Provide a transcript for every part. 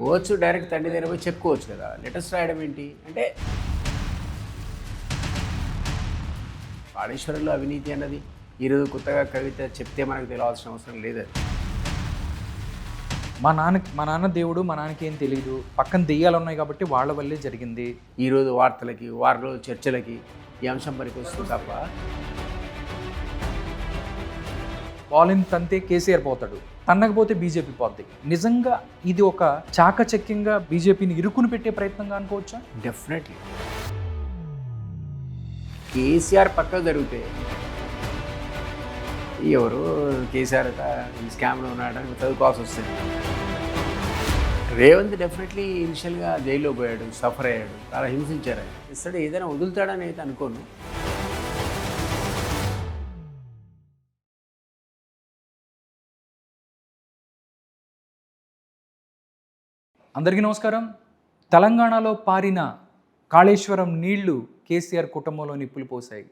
పోవచ్చు, డైరెక్ట్ తండ్రి దగ్గర పోయి చెప్పుకోవచ్చు కదా. లెటర్స్ రాయడం ఏంటి అంటే కాళేశ్వరంలో అవినీతి అన్నది ఈరోజు కొత్తగా కవిత చెప్తే మనకు తెలియాల్సిన అవసరం లేదు. అది మా నాన్న దేవుడు, మా నాన్నకి ఏం తెలియదు, పక్కన దెయ్యాలు ఉన్నాయి కాబట్టి వాళ్ళ వల్లే జరిగింది. ఈరోజు వార్తలకి, వారంలో చర్చలకి ఈ అంశం పనికి వస్తుంది తప్ప పాలిన్ తంతే కేసీఆర్ పోతాడు, తన్నకపోతే బీజేపీ పోద్ది. నిజంగా ఇది ఒక చాకచక్యంగా బీజేపీని ఇరుకుని పెట్టే ప్రయత్నంగా అనుకోవచ్చా? డెఫినెట్లీ కేసీఆర్ పక్కకు జరిగితే ఎవరు కేసీఆర్ ఈ స్కామ్లో ఉన్నాడని చదువుకోవాల్సి వస్తుంది. రేవంత్ డెఫినెట్లీ ఇనిషియల్గా జైల్లో పోయాడు, సఫర్ అయ్యాడు, చాలా హింసించారు. ఆయన ఇస్తాడు, ఏదైనా వదులుతాడని అయితే అనుకోను. అందరికీ నమస్కారం. తెలంగాణలో పారిన కాళేశ్వరం నీళ్లు కేసీఆర్ కుటుంబంలో నిప్పులు పోశాయి,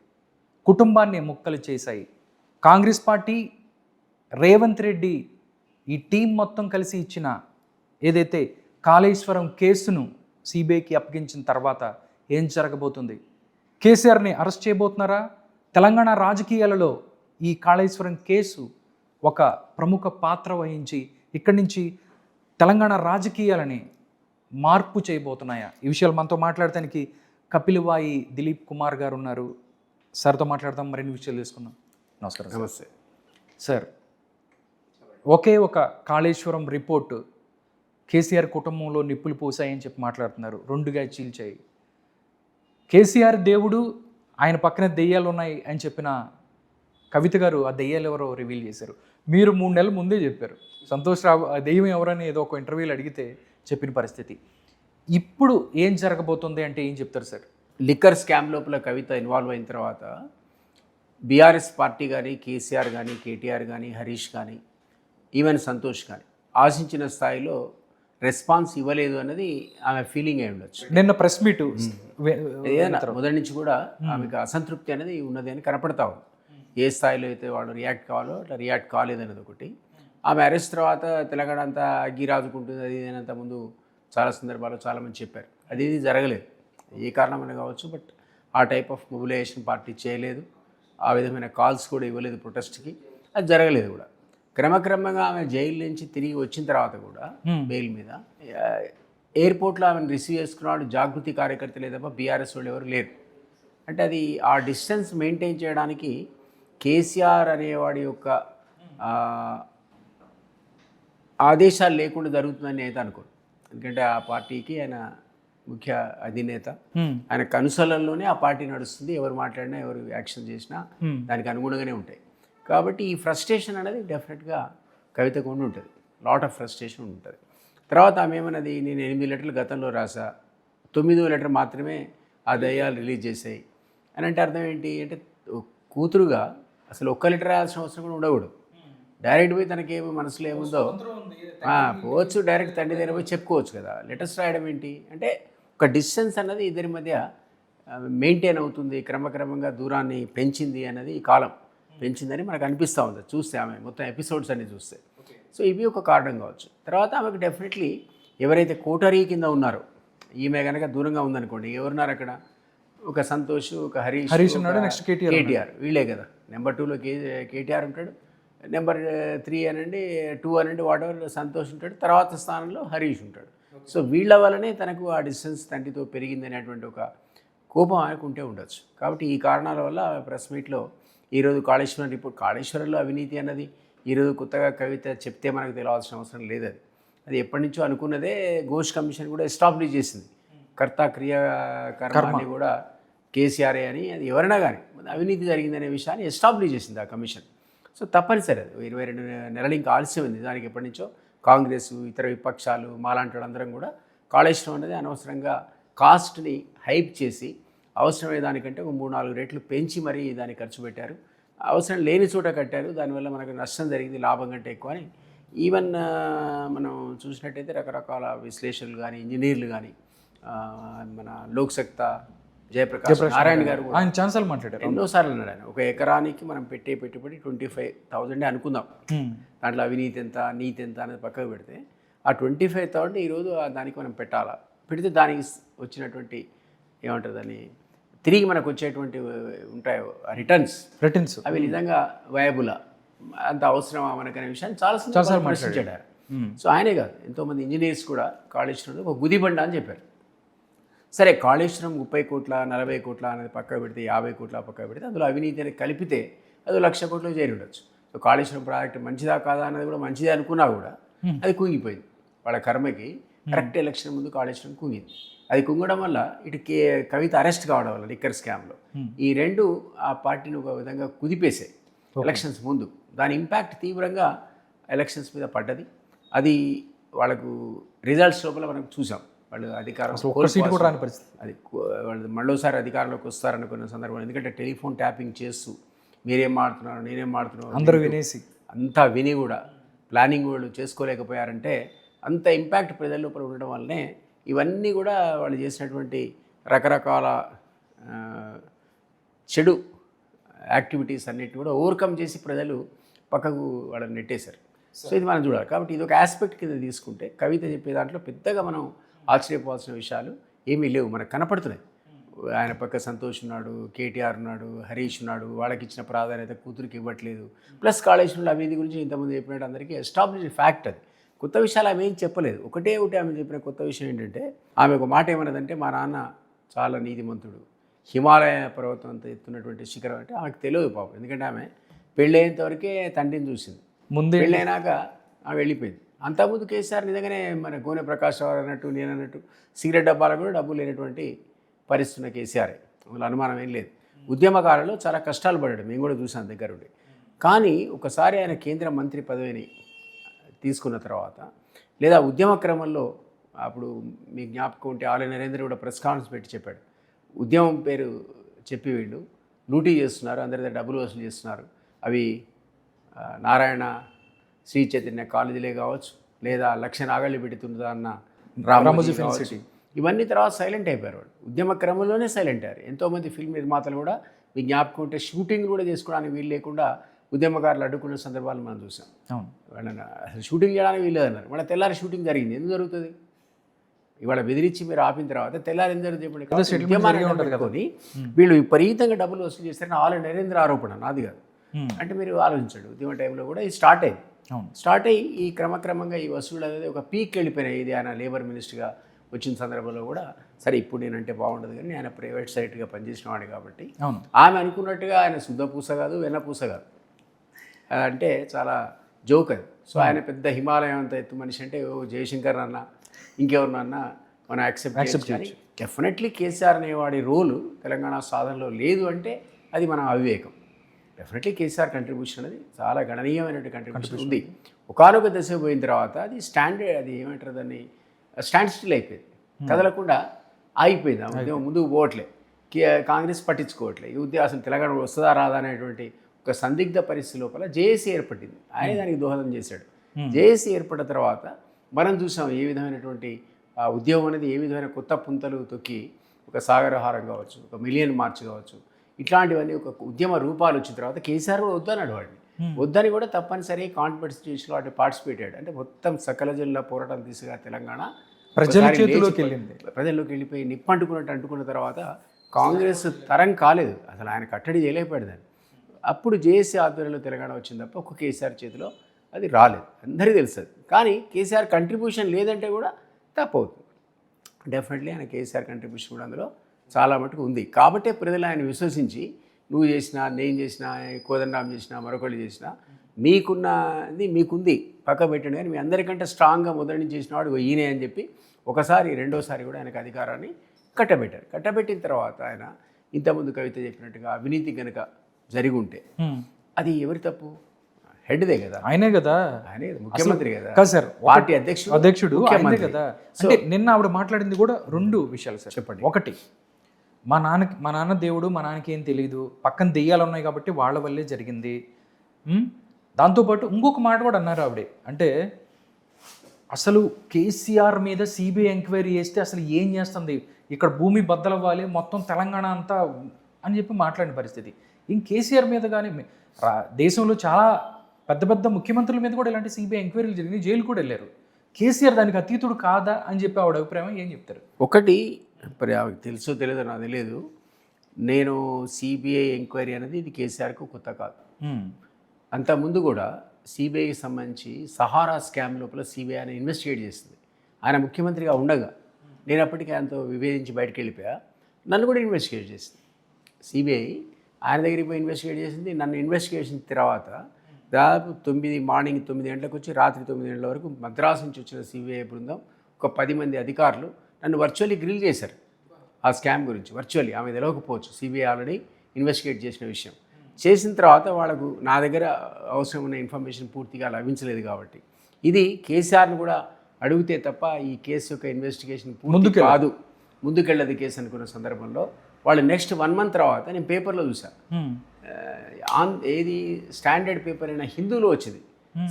కుటుంబాన్ని ముక్కలు చేశాయి. కాంగ్రెస్ పార్టీ, రేవంత్ రెడ్డి ఈ టీం మొత్తం కలిసి ఇచ్చిన ఏదైతే కాళేశ్వరం కేసును సిబిఐకి అప్పగించిన తర్వాత ఏం జరగబోతుంది? కేసీఆర్ని అరెస్ట్ చేయబోతున్నారా? తెలంగాణ రాజకీయాలలో ఈ కాళేశ్వరం కేసు ఒక ప్రముఖ పాత్ర వహించి ఇక్కడి నుంచి తెలంగాణ రాజకీయాలని మార్పు చేయబోతున్నాయా? ఈ విషయాలు మనతో మాట్లాడటానికి కపిలవాయి దిలీప్ కుమార్ గారు ఉన్నారు. సార్తో మాట్లాడదాం, మరిన్ని విషయాలు తెలుసుకుందాం. నమస్కారం. నమస్తే సార్. ఒకే ఒక కాళేశ్వరం రిపోర్టు కేసీఆర్ కుటుంబంలో నిప్పులు పోసాయని చెప్పి మాట్లాడుతున్నారు, రెండుగా చీల్చాయి. కేసీఆర్ దేవుడు, ఆయన పక్కన దెయ్యాలు ఉన్నాయి అని చెప్పిన కవిత గారు ఆ దెయ్యాలు ఎవరో రివీల్ చేశారు. మీరు 3 నెలల ముందే చెప్పారు. సంతోష్ రావు ఆ దెయ్యం ఎవరని ఏదో ఒక ఇంటర్వ్యూలో అడిగితే చెప్పిన పరిస్థితి. ఇప్పుడు ఏం జరగబోతుంది అంటే ఏం చెప్తారు సార్? లిక్కర్ స్కామ్ లోపల కవిత ఇన్వాల్వ్ అయిన తర్వాత బీఆర్ఎస్ పార్టీ కానీ, కేసీఆర్ కానీ, కేటీఆర్ కానీ, హరీష్ కానీ, ఈవెన్ సంతోష్ కానీ ఆశించిన స్థాయిలో రెస్పాన్స్ ఇవ్వలేదు అన్నది ఆమె ఫీలింగ్ అయి ఉండొచ్చు. నిన్న ప్రెస్ మీట్ ఏదైనా మొదటి నుంచి కూడా ఆమెకు అసంతృప్తి అనేది ఉన్నది అని కనపడతా ఉంది. ఏ స్థాయిలో అయితే వాళ్ళు రియాక్ట్ కావాలో అట్లా రియాక్ట్ కాలేదన్నది ఒకటి. ఆమె అరెస్ట్ తర్వాత తెలంగాణ అంతా అగ్గి రాజుకుంటుంది అది ఇదేనంత ముందు చాలా సందర్భాల్లో చాలామంది చెప్పారు. అది ఇది జరగలేదు, ఏ కారణమైనా కావచ్చు. బట్ ఆ టైప్ ఆఫ్ మొబిలైజేషన్ పార్టీ చేయలేదు, ఆ విధమైన కాల్స్ కూడా ఇవ్వలేదు ప్రొటెస్ట్కి, అది జరగలేదు కూడా. క్రమక్రమంగా ఆమె జైలు నుంచి తిరిగి వచ్చిన తర్వాత కూడా బెయిల్ మీద ఎయిర్పోర్ట్లో ఆమెను రిసీవ్ చేసుకున్నాడు జాగృతి కార్యకర్తలే తప్ప బీఆర్ఎస్ వాళ్ళు ఎవరు లేరు. అంటే అది ఆ డిస్టెన్స్ మెయింటైన్ చేయడానికి కేసీఆర్ అనేవాడి యొక్క ఆదేశాలు లేకుండా జరుగుతుందని అయితే అనుకోను. ఎందుకంటే ఆ పార్టీకి ఆయన ముఖ్య అధినేత, ఆయన కనుసలల్లోనే ఆ పార్టీ నడుస్తుంది. ఎవరు మాట్లాడినా, ఎవరు యాక్షన్ చేసినా దానికి అనుగుణంగానే ఉంటాయి. కాబట్టి ఈ ఫ్రస్ట్రేషన్ అనేది డెఫినెట్గా కవితకు ఉండి ఉంటుంది, లాట్ ఆఫ్ ఫ్రస్ట్రేషన్ ఉంటుంది. తర్వాత ఆమె ఏమన్నది, నేను 8 లెటర్లు గతంలో రాసా, 9వ లెటర్ మాత్రమే ఆ దయ్యాలు రిలీజ్ చేసాయి అని అంటే అర్థం ఏంటి అంటే, కూతురుగా అసలు ఒక్క లెటర్ రాయాల్సిన అవసరం కూడా ఉండకూడదు. డైరెక్ట్ పోయి తనకేమో మనసులో ఏముందో పోవచ్చు, డైరెక్ట్ తండ్రి దగ్గర పోయి చెప్పుకోవచ్చు కదా. లెటర్స్ రాయడం ఏంటి అంటే ఒక డిస్టెన్స్ అన్నది ఇద్దరి మధ్య మెయింటైన్ అవుతుంది, క్రమక్రమంగా దూరాన్ని పెంచింది అన్నది ఈ కాలం పెంచిందని మనకు అనిపిస్తూ ఉంది చూస్తే, ఆమె మొత్తం ఎపిసోడ్స్ అన్ని చూస్తే. సో ఇవి ఒక కారణం కావచ్చు. తర్వాత ఆమెకు డెఫినెట్లీ ఎవరైతే కోటరీ కింద ఉన్నారో, ఈమె కనుక దూరంగా ఉందనుకోండి, ఎవరున్నారు అక్కడ? ఒక సంతోష్, ఒక హరీష్ ఉన్నాడు, నెక్స్ట్ కేటీఆర్, వీళ్ళే కదా. నెంబర్ 2లో కేటీఆర్ ఉంటాడు, నెంబర్ 3 అనండి, 2 అనండి, వాటెవర్ సంతోష్ ఉంటాడు, తర్వాత స్థానంలో హరీష్ ఉంటాడు. సో వీళ్ళ వల్లనే తనకు ఆ డిస్టెన్స్ తండ్రితో పెరిగింది అనేటువంటి ఒక కోపం ఆయనకు ఉంటే ఉండొచ్చు. కాబట్టి ఈ కారణాల వల్ల ప్రెస్ మీట్లో ఈరోజు కాళేశ్వరం రిపోర్ట్, కాళేశ్వరంలో అవినీతి అన్నది ఈరోజు కొత్తగా కవిత చెప్తే మనకు తెలియాల్సిన అవసరం లేదు. అది ఎప్పటి నుంచో అనుకున్నదే. ఘోష్ కమిషన్ కూడా ఎస్టాబ్లిష్ చేసింది, కర్త క్రియాకర్మాన్ని కూడా కేసీఆర్ఏ అని. అది ఎవరైనా కానీ అవినీతి జరిగిందనే విషయాన్ని ఎస్టాబ్లిష్ చేసింది ఆ కమిషన్. సో తప్పనిసరి అది 22 నెలలు ఇంకా ఆలస్యం ఉంది దానికి. ఎప్పటి నుంచో కాంగ్రెస్, ఇతర విపక్షాలు, మాలాంటి వాళ్ళందరం కూడా కాళేశ్వరం అనేది అనవసరంగా కాస్ట్ని హైప్ చేసి అవసరమైన దానికంటే ఒక 3-4 రెట్లు పెంచి మరీ దాన్ని ఖర్చు పెట్టారు. అవసరం లేని చోట కట్టారు, దానివల్ల మనకు నష్టం జరిగింది లాభం కంటే ఎక్కువ అని. ఈవెన్ మనం చూసినట్టయితే రకరకాల విశ్లేషకులు కానీ, ఇంజనీర్లు కానీ, మన లోక్సత్తా జయప్రకాష్ నారాయణ గారు ఆయన ఛాన్సాలు మాట్లాడారు, ఎన్నోసార్లు అన్నాడు ఆయన. ఒక ఎకరానికి మనం పెట్టే పెట్టుబడి 25,000 అనుకుందాం. దాంట్లో అవినీతి ఎంత, నీతి ఎంత అనేది పక్కకు పెడితే ఆ 25,000 ఈరోజు దానికి మనం పెట్టాలా, పెడితే దానికి వచ్చినటువంటి ఏమంటారు దాన్ని తిరిగి మనకు వచ్చేటువంటి ఉంటాయి రిటర్న్స్ అవి నిజంగా వయబులా, అంత అవసరమా మనకనే విషయాన్ని చాలా ప్రశ్నించాడు. సో ఆయనే కాదు, ఎంతోమంది ఇంజనీర్స్ కూడా కాళేశ్వరం ఒక గుదిబండ అని చెప్పారు. సరే, కాళేశ్వరం 30 కోట్ల 40 కోట్ల అనేది పక్క పెడితే 50 కోట్ల పక్క పెడితే అందులో అవినీతి అనేది కలిపితే అది 1,00,000 కోట్లు చేరి ఉండొచ్చు. సో కాళేశ్వరం ప్రాజెక్ట్ మంచిదా కాదా అనేది కూడా మంచిదే అనుకున్నా కూడా అది కుంగిపోయింది. వాళ్ళ కర్మకి కరెక్ట్ ఎలక్షన్ ముందు కాళేశ్వరం కుంగింది. అది కుంగడం వల్ల ఇటు కవిత అరెస్ట్ కావడం వల్ల లిక్కర్ స్కామ్లో ఈ రెండు ఆ పార్టీని ఒక విధంగా కుదిపేసాయి ఎలక్షన్స్ ముందు. దాని ఇంపాక్ట్ తీవ్రంగా ఎలక్షన్స్ మీద పడ్డది. అది వాళ్ళకు రిజల్ట్స్ లోపల మనం చూసాం. వాళ్ళు అధికారం అది వాళ్ళు మళ్ళోసారి అధికారంలోకి వస్తారనుకున్న సందర్భం. ఎందుకంటే టెలిఫోన్ ట్యాపింగ్ చేస్తూ మీరేం మాడుతున్నారు నేనేం మాడుతున్నాను అందరూ వినేసి అంతా విని కూడా ప్లానింగ్ వాళ్ళు చేసుకోలేకపోయారంటే అంత ఇంపాక్ట్ ప్రజల లోపల ఉండడం వల్లనే ఇవన్నీ కూడా వాళ్ళు చేసినటువంటి రకరకాల చెడు యాక్టివిటీస్ అన్నిటిని కూడా ఓవర్కమ్ చేసి ప్రజలు పక్కకు వాళ్ళని నెట్టేశారు. సో ఇది మనం చూడాలి. కాబట్టి ఇది ఒక ఆస్పెక్ట్ కింద తీసుకుంటే కవిత చెప్పే దాంట్లో పెద్దగా మనం ఆశ్చర్యపోవాల్సిన విషయాలు ఏమీ లేవు, మనకు కనపడుతున్నాయి. ఆయన పక్క సంతోష్ ఉన్నాడు, కేటీఆర్ ఉన్నాడు, హరీష్ ఉన్నాడు, వాళ్ళకి ఇచ్చిన ప్రాధాన్యత కూతురికి ఇవ్వట్లేదు. ప్లస్ కాళేశ్వరంలో అభివృద్ధి గురించి ఇంతకుముందు చెప్పినట్టు అందరికీ ఎస్టాబ్లిష్డ్ ఫ్యాక్ట్. అది కొత్త విషయాలు ఆమె ఏం చెప్పలేదు. ఒకటే ఆమె చెప్పిన కొత్త విషయం ఏంటంటే ఆమె ఒక మాట ఏమన్నదంటే మా నాన్న చాలా నీతిమంతుడు, హిమాలయ పర్వతం అంతా ఎత్తున్నటువంటి శిఖరం అంటే ఆమెకు తెలియదు పాపం. ఎందుకంటే ఆమె పెళ్ళయ్యేంతవరకే తండ్రిని చూసింది, ముందు పెళ్ళైనాక ఆమె వెళ్ళిపోయింది. అంతకుముందు కేసీఆర్ నిజంగానే మన గోనె ప్రకాష్ రావు అన్నట్టు నేను అన్నట్టు సిగరెట్ డబ్బాలకు కూడా డబ్బు లేనటువంటి పరిస్థితున్న కేసీఆర్, అందులో అనుమానం ఏం లేదు. ఉద్యమకాలంలో చాలా కష్టాలు పడ్డాడు, మేము కూడా చూసాం దగ్గరుండి. కానీ ఒకసారి ఆయన కేంద్ర మంత్రి పదవిని తీసుకున్న తర్వాత లేదా ఉద్యమ క్రమంలో అప్పుడు మీ జ్ఞాపకం ఉంటే ఆలయ నరేంద్ర కూడా ప్రెస్ కాన్ఫరెన్స్ పెట్టి చెప్పాడు, ఉద్యమం పేరు చెప్పి వీళ్ళు లూటీ చేస్తున్నారు, అందరి దగ్గర డబ్బులు వసూలు చేస్తున్నారు. అవి నారాయణ శ్రీ చైతన్య కాలేజీలే కావచ్చు, లేదా లక్ష నాగళ్ళు పెడుతుందా అన్న రామోజీ ఫిల్మ్ సిటీ, ఇవన్నీ తర్వాత సైలెంట్ అయిపోయారు. వాళ్ళు ఉద్యమ క్రమంలోనే సైలెంట్ అయ్యారు. ఎంతోమంది ఫిల్మ్ నిర్మాతలు కూడా మీ జ్ఞాపకం ఉంటే షూటింగ్ కూడా చేసుకోవడానికి వీలు లేకుండా ఉద్యమకారులు అడ్డుకునే సందర్భాలు మనం చూసాం. వాళ్ళని అసలు షూటింగ్ చేయడానికి వీల్లేదన్నారు, మళ్ళీ తెల్లారి షూటింగ్ జరిగింది. ఎందుకు జరుగుతుంది? ఇవాళ బెదిరించి మీరు ఆపిన తర్వాత తెల్లారి ఎందుకు జరుగుతుంది చెప్పండి. ఉద్యమాన్ని కట్టుకొని వీళ్ళు విపరీతంగా డబ్బులు వసూలు చేస్తారని ఆలయ నరేంద్ర ఆరోపణ, నాది కాదు. అంటే మీరు ఆలోచించండి, ఉద్యమ టైంలో కూడా ఇది స్టార్ట్ అయ్యి ఈ క్రమక్రమంగా ఈ వసూళ్ళు అనేది ఒక పీక్ వెళ్ళిపోయినాయి. ఇది ఆయన లేబర్ మినిస్టర్గా వచ్చిన సందర్భంలో కూడా సరే ఇప్పుడు నేనంటే బాగుండదు కానీ ఆయన ప్రైవేట్ సైట్గా పనిచేసిన వాడు కాబట్టి ఆమె అనుకున్నట్టుగా ఆయన శుద్ధ పూస కాదు, వెన్న పూస కాదు, అంటే చాలా జోక్ అది. సో ఆయన పెద్ద హిమాలయం అంత ఎత్తు మనిషి అంటే జయశంకర్ అన్న ఇంకెవరినన్నా మనం యాక్సెప్ట్ చేయాలి. డెఫినెట్లీ కేసీఆర్ అనేవాడి రోలు తెలంగాణ సాధనలో లేదు అంటే అది మన అవివేకం. డెఫినెట్లీ కేసీఆర్ కంట్రిబ్యూషన్ అనేది చాలా గణనీయమైనటువంటి కంట్రిబ్యూషన్ ఉంది. ఒకనొక దశ పోయిన తర్వాత అది అది ఏమంటారు దాన్ని స్టాండ్ స్టిల్ అయిపోయింది, కదలకుండా ఆగిపోయింది. ఉద్యమం ముందుకు పోవట్లే, కాంగ్రెస్ పట్టించుకోవట్లే, ఈ ఉద్యమం అసలు తెలంగాణ వస్తుందా రాదా అనేటువంటి ఒక సందిగ్ధ పరిస్థితి లోపల జేఏసీ ఏర్పడింది. ఆయన దానికి దోహదం చేశాడు. జేఏసీ ఏర్పడిన తర్వాత మనం చూసాం ఏ విధమైనటువంటి ఉద్యమం అనేది ఏ విధమైన కొత్త పుంతలు తొక్కి ఒక సాగరహారం కావచ్చు, ఒక మిలియన్ మార్చ్ కావచ్చు, ఇట్లాంటివన్నీ ఒక ఉద్యమ రూపాలు వచ్చిన తర్వాత కేసీఆర్ కూడా వద్దన్నాడు. వాడిని వద్దని కూడా తప్పనిసరి కాన్స్టిట్యూషన్లో వాటి పార్టిసిపేట్ అయ్యాడు. అంటే మొత్తం సకల జిల్లా పోరాటం తీసుగా తెలంగాణ ప్రజల్లోకి వెళ్ళిపోయి నిప్పంటుకున్నట్టు అంటుకున్న తర్వాత కాంగ్రెస్ తరం కాలేదు, అసలు ఆయన కట్టడి చేయలేకపోయాడు దాన్ని. అప్పుడు జేఏసీ ఆధ్వర్యంలో తెలంగాణ వచ్చింది తప్ప ఒక కేసీఆర్ చేతిలో అది రాలేదు, అందరికీ తెలుస్తుంది. కానీ కేసీఆర్ కంట్రిబ్యూషన్ లేదంటే కూడా తప్పవుతుంది. డెఫినెట్లీ ఆయన కేసీఆర్ కంట్రిబ్యూషన్ కూడా అందులో చాలా మటుకు ఉంది. కాబట్టే ప్రజలు ఆయన విశ్వసించి నువ్వు చేసినా నేను చేసినా కోదండరాం చేసినా మరొకళ్ళు చేసినా మీకున్నది మీకుంది పక్క పెట్టండి, కానీ మీ అందరికంటే స్ట్రాంగ్గా మొదటి నుంచి చేసిన వాడు ఈయనే అని చెప్పి ఒకసారి రెండోసారి కూడా ఆయనకు అధికారాన్ని కట్టబెట్టారు. కట్టబెట్టిన తర్వాత ఆయన ఇంతకుముందు కవిత చెప్పినట్టుగా అవినీతి కనుక జరిగి ఉంటే అది ఎవరి తప్పు? హెడ్దే కదా, ఆయనే కదా, ఆయనే ముఖ్యమంత్రి కదా సార్, పార్టీ అధ్యక్షుడు ఆయనే కదా. అంటే నిన్న ఆవిడ మాట్లాడింది కూడా రెండు విషయాలు సార్. చెప్పండి. ఒకటి, మా నాన్న దేవుడు, మా నాన్నకి ఏం తెలియదు, పక్కన దెయ్యాలు ఉన్నాయి కాబట్టి వాళ్ళ వల్లే జరిగింది. దాంతోపాటు ఇంకొక మాట కూడా అన్నారు ఆవిడే, అంటే అసలు కేసీఆర్ మీద సిబిఐ ఎంక్వైరీ చేస్తే అసలు ఏం చేస్తుంది, ఇక్కడ భూమి బద్దలవ్వాలి మొత్తం తెలంగాణ అంతా అని చెప్పి మాట్లాడిన పరిస్థితి. కేసీఆర్ మీద కానీ దేశంలో చాలా పెద్ద పెద్ద ముఖ్యమంత్రుల మీద కూడా ఇలాంటి సిబిఐ ఎంక్వైరీలు జరిగినాయి, జైలు కూడా వెళ్ళారు. కేసీఆర్ దానికి అతీతుడు కాదా అని చెప్పి ఆవిడ అభిప్రాయం ఏం చెప్తారు? ఒకటి మరి ఆమెకు తెలుసో తెలియదో నాకు తెలియదు. నేను సిబిఐ ఎంక్వైరీ అనేది ఇది కేసీఆర్కు కొత్త కాదు. అంతకుముందు కూడా సిబిఐకి సంబంధించి సహారా స్కామ్ లోపల సిబిఐ ఆయన ఇన్వెస్టిగేట్ చేసింది. ఆయన ముఖ్యమంత్రిగా ఉండగా నేను అప్పటికి ఆయనతో విభేదించి బయటకు వెళ్ళిపోయా. నన్ను కూడా ఇన్వెస్టిగేట్ చేసింది సిబిఐ. ఆయన దగ్గరికి పోయి ఇన్వెస్టిగేట్ చేసింది. నన్ను ఇన్వెస్టిగేషన్ తర్వాత దాదాపు మార్నింగ్ 9 గంటలకు వచ్చి రాత్రి 9 గంటల వరకు మద్రాసు నుంచి వచ్చిన సిబిఐ బృందం ఒక 10 మంది అధికారులు నన్ను వర్చువల్లీ గ్రిల్ చేశారు ఆ స్కామ్ గురించి. వర్చువల్లీ ఆమె తెలియకపోవచ్చు, సిబిఐ ఆల్రెడీ ఇన్వెస్టిగేట్ చేసిన విషయం. చేసిన తర్వాత వాళ్ళకు నా దగ్గర అవసరం ఉన్న ఇన్ఫర్మేషన్ పూర్తిగా లభించలేదు. కాబట్టి ఇది కేసీఆర్ను కూడా అడిగితే తప్ప ఈ కేసు యొక్క ఇన్వెస్టిగేషన్ పూర్తి కాదు, ముందుకెళ్ళదు కేసు అనుకున్న సందర్భంలో వాళ్ళు నెక్స్ట్ 1 month తర్వాత నేను పేపర్లో చూసాను. ఏది స్టాండర్డ్ పేపర్ అయిన హిందూలో వచ్చింది,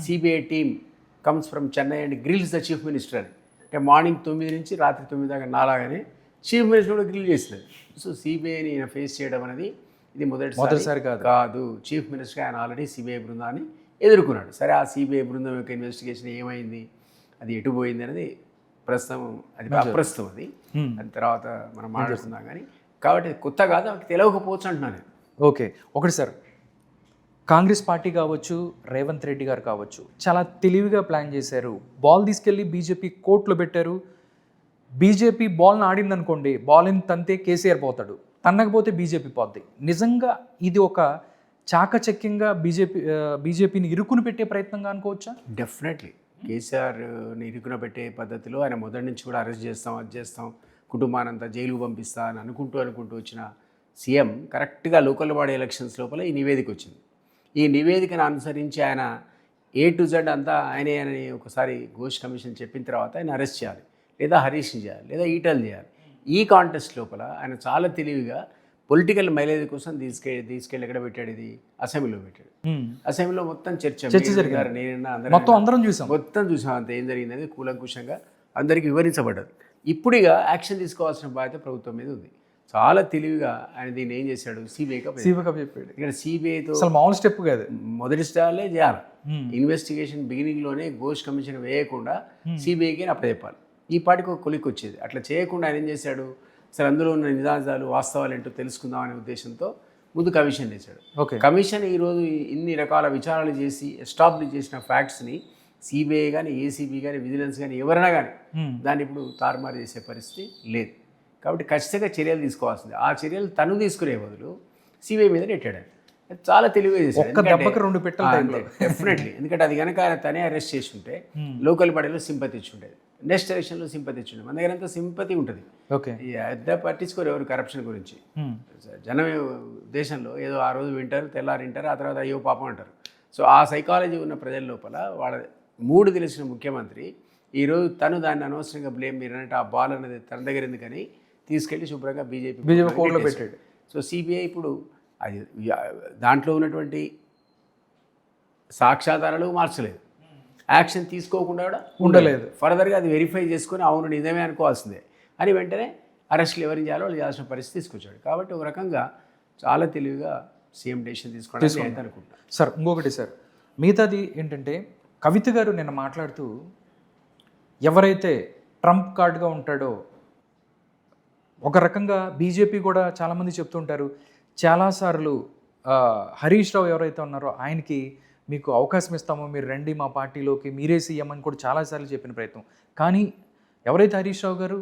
CBI team comes from Chennai and grills the chief minister అని. అంటే మార్నింగ్ 9 నుంచి రాత్రి 9 దాకా నాలాగానే చీఫ్ మినిస్టర్ కూడా గ్రిల్ చేస్తుంది. సో సిబిఐని ఈయన ఫేస్ చేయడం అనేది ఇది మొదటిసారి కాదు. చీఫ్ మినిస్టర్గా ఆయన ఆల్రెడీ సిబిఐ బృందాన్ని ఎదుర్కొన్నాడు. సరే, ఆ సిబిఐ బృందం యొక్క ఇన్వెస్టిగేషన్ ఏమైంది, అది ఎటు పోయింది అనేది ప్రస్తుతం అది అప్రస్తుతం. అది తర్వాత మనం మాట్లాడుకుందాం. కానీ కాబట్టి కొత్త కాదు, ఆమెకు తెలియకపోవచ్చు అంటున్నాను నేను. ఓకే, ఒకటి సార్, కాంగ్రెస్ పార్టీ కావచ్చు, రేవంత్ రెడ్డి గారు కావచ్చు, చాలా తెలివిగా ప్లాన్ చేశారు. బాల్ తీసుకెళ్ళి బీజేపీ కోర్టులో పెట్టారు. బీజేపీ బాల్ని ఆడింది అనుకోండి, బాల్ని తంతే కేసీఆర్ పోతాడు, తన్నకపోతే బీజేపీ పోద్ది. నిజంగా ఇది ఒక చాకచక్యంగా బీజేపీని ఇరుకుని పెట్టే ప్రయత్నంగా అనుకోవచ్చా? డెఫినెట్లీ కేసీఆర్ని ఇరుకున పెట్టే పద్ధతిలో ఆయన మొదటి నుంచి కూడా అరెస్ట్ చేస్తాం, అది చేస్తాం, కుటుంబానంతా జైలుకు పంపిస్తా అని అనుకుంటూ వచ్చిన సీఎం కరెక్ట్గా లోకల్ బాడీ ఎలక్షన్స్ లోపల ఈ నివేదిక వచ్చింది. ఈ నివేదికను అనుసరించి ఆయన A to Z అంతా ఆయనే అని ఒకసారి ఘోష్ కమిషన్ చెప్పిన తర్వాత ఆయన అరెస్ట్ చేయాలి, లేదా హరీష్ని చేయాలి, లేదా ఈటలు చేయాలి. ఈ కాంటెస్ట్ లోపల ఆయన చాలా తెలివిగా పొలిటికల్ మైలేజ్ కోసం తీసుకెళ్ళి ఎక్కడ పెట్టాడు, ఇది అసెంబ్లీలో పెట్టాడు. అసెంబ్లీలో మొత్తం చర్చ జరిగారు, అందరం చూసాం, అంత ఏం జరిగిందని కూలంకుషంగా అందరికీ వివరించబడ్డది. ఇప్పుడు ఇక యాక్షన్ తీసుకోవాల్సిన బాధ్యత ప్రభుత్వం మీద ఉంది. చాలా తెలివిగా ఆయన దీన్ని ఏం చేశాడు, సిబిఐకి చెప్పాడు. ఇక్కడ సిబిఐతో మామూలు స్టెప్ కాదు, మొదటి స్టార్లే చేయాలి. ఇన్వెస్టిగేషన్ బిగినింగ్లోనే ఘోష్ కమిషన్ వేయకుండా సిబిఐకి అప్పచెప్పాలి. ఈ పాటికి ఒక కొలిక్ వచ్చేది. అట్లా చేయకుండా ఆయన ఏం చేశాడు, అసలు అందులో ఉన్న నిజాలు వాస్తవాలు ఏంటో తెలుసుకుందాం అనే ఉద్దేశంతో ముందు కమిషన్ వేశాడు. కమిషన్ ఈరోజు ఇన్ని రకాల విచారణలు చేసి ఎస్టాబ్లిష్ చేసిన ఫ్యాక్ట్స్ని సిబిఐ కానీ, ఏసీబీ కానీ, విజిలెన్స్ కానీ ఎవరైనా కానీ దాన్ని ఇప్పుడు తారుమారు చేసే పరిస్థితి లేదు. కాబట్టి ఖచ్చితంగా చర్యలు తీసుకోవాల్సింది. ఆ చర్యలు తను తీసుకునే బదులు సిబిఐ మీద నెట్టాడు. చాలా తెలివిగా చేశాడు. డెఫినెట్లీ, ఎందుకంటే అది కనుక ఆయన తనే అరెస్ట్ చేసి ఉంటే లోకల్ బాడీలో సింపతి ఇచ్చి ఉండేది, నెక్స్ట్ ఎలక్షన్లో సింపతి ఇచ్చి ఉండేది. మన దగ్గర అంతా సింపతి ఉంటుంది. పెద్ద పట్టించుకోరు ఎవరు కరప్షన్ గురించి. జనం దేశంలో ఏదో ఆ రోజు వింటారు, తెల్లారి వింటారు, ఆ తర్వాత అయ్యో పాపం అంటారు. సో ఆ సైకాలజీ ఉన్న ప్రజల లోపల వాళ్ళ మూడు తెలిసిన ముఖ్యమంత్రి ఈరోజు తను దాన్ని అనవసరంగా బ్లేమ్, మీరు అంటే ఆ బాల్ అనేది తన దగ్గర ఎందుకని తీసుకెళ్ళి శుభ్రంగా బీజేపీ కోర్టులో పెట్టాడు. సో సిబిఐ ఇప్పుడు అది దాంట్లో ఉన్నటువంటి సాక్ష్యాధారాలు మార్చలేదు, యాక్షన్ తీసుకోకుండా కూడా ఉండలేదు. ఫర్దర్గా అది వెరిఫై చేసుకొని అవును నిజమే అనుకోవాల్సిందే అని వెంటనే అరెస్టులు ఎవరిని చేయాలో వాళ్ళు చేయాల్సిన పరిస్థితి తీసుకొచ్చాడు. కాబట్టి ఒక రకంగా చాలా తెలివిగా సీఎం డెసిషన్ తీసుకోవడానికి అయితే అనుకుంటా. సార్ ఇంకొకటి సార్, మిగతాది ఏంటంటే కవిత గారు నిన్న మాట్లాడుతూ ఎవరైతే ట్రంప్ కార్డ్గా ఉంటాడో, ఒక రకంగా బీజేపీ కూడా చాలామంది చెప్తుంటారు, చాలాసార్లు హరీష్ రావు ఎవరైతే ఉన్నారో ఆయనకి మీకు అవకాశం ఇస్తామో, మీరు రండి మా పార్టీలోకి, మీరే సీఎం అని కూడా చాలాసార్లు చెప్పిన ప్రయత్నం. కానీ ఎవరైతే హరీష్ రావు గారు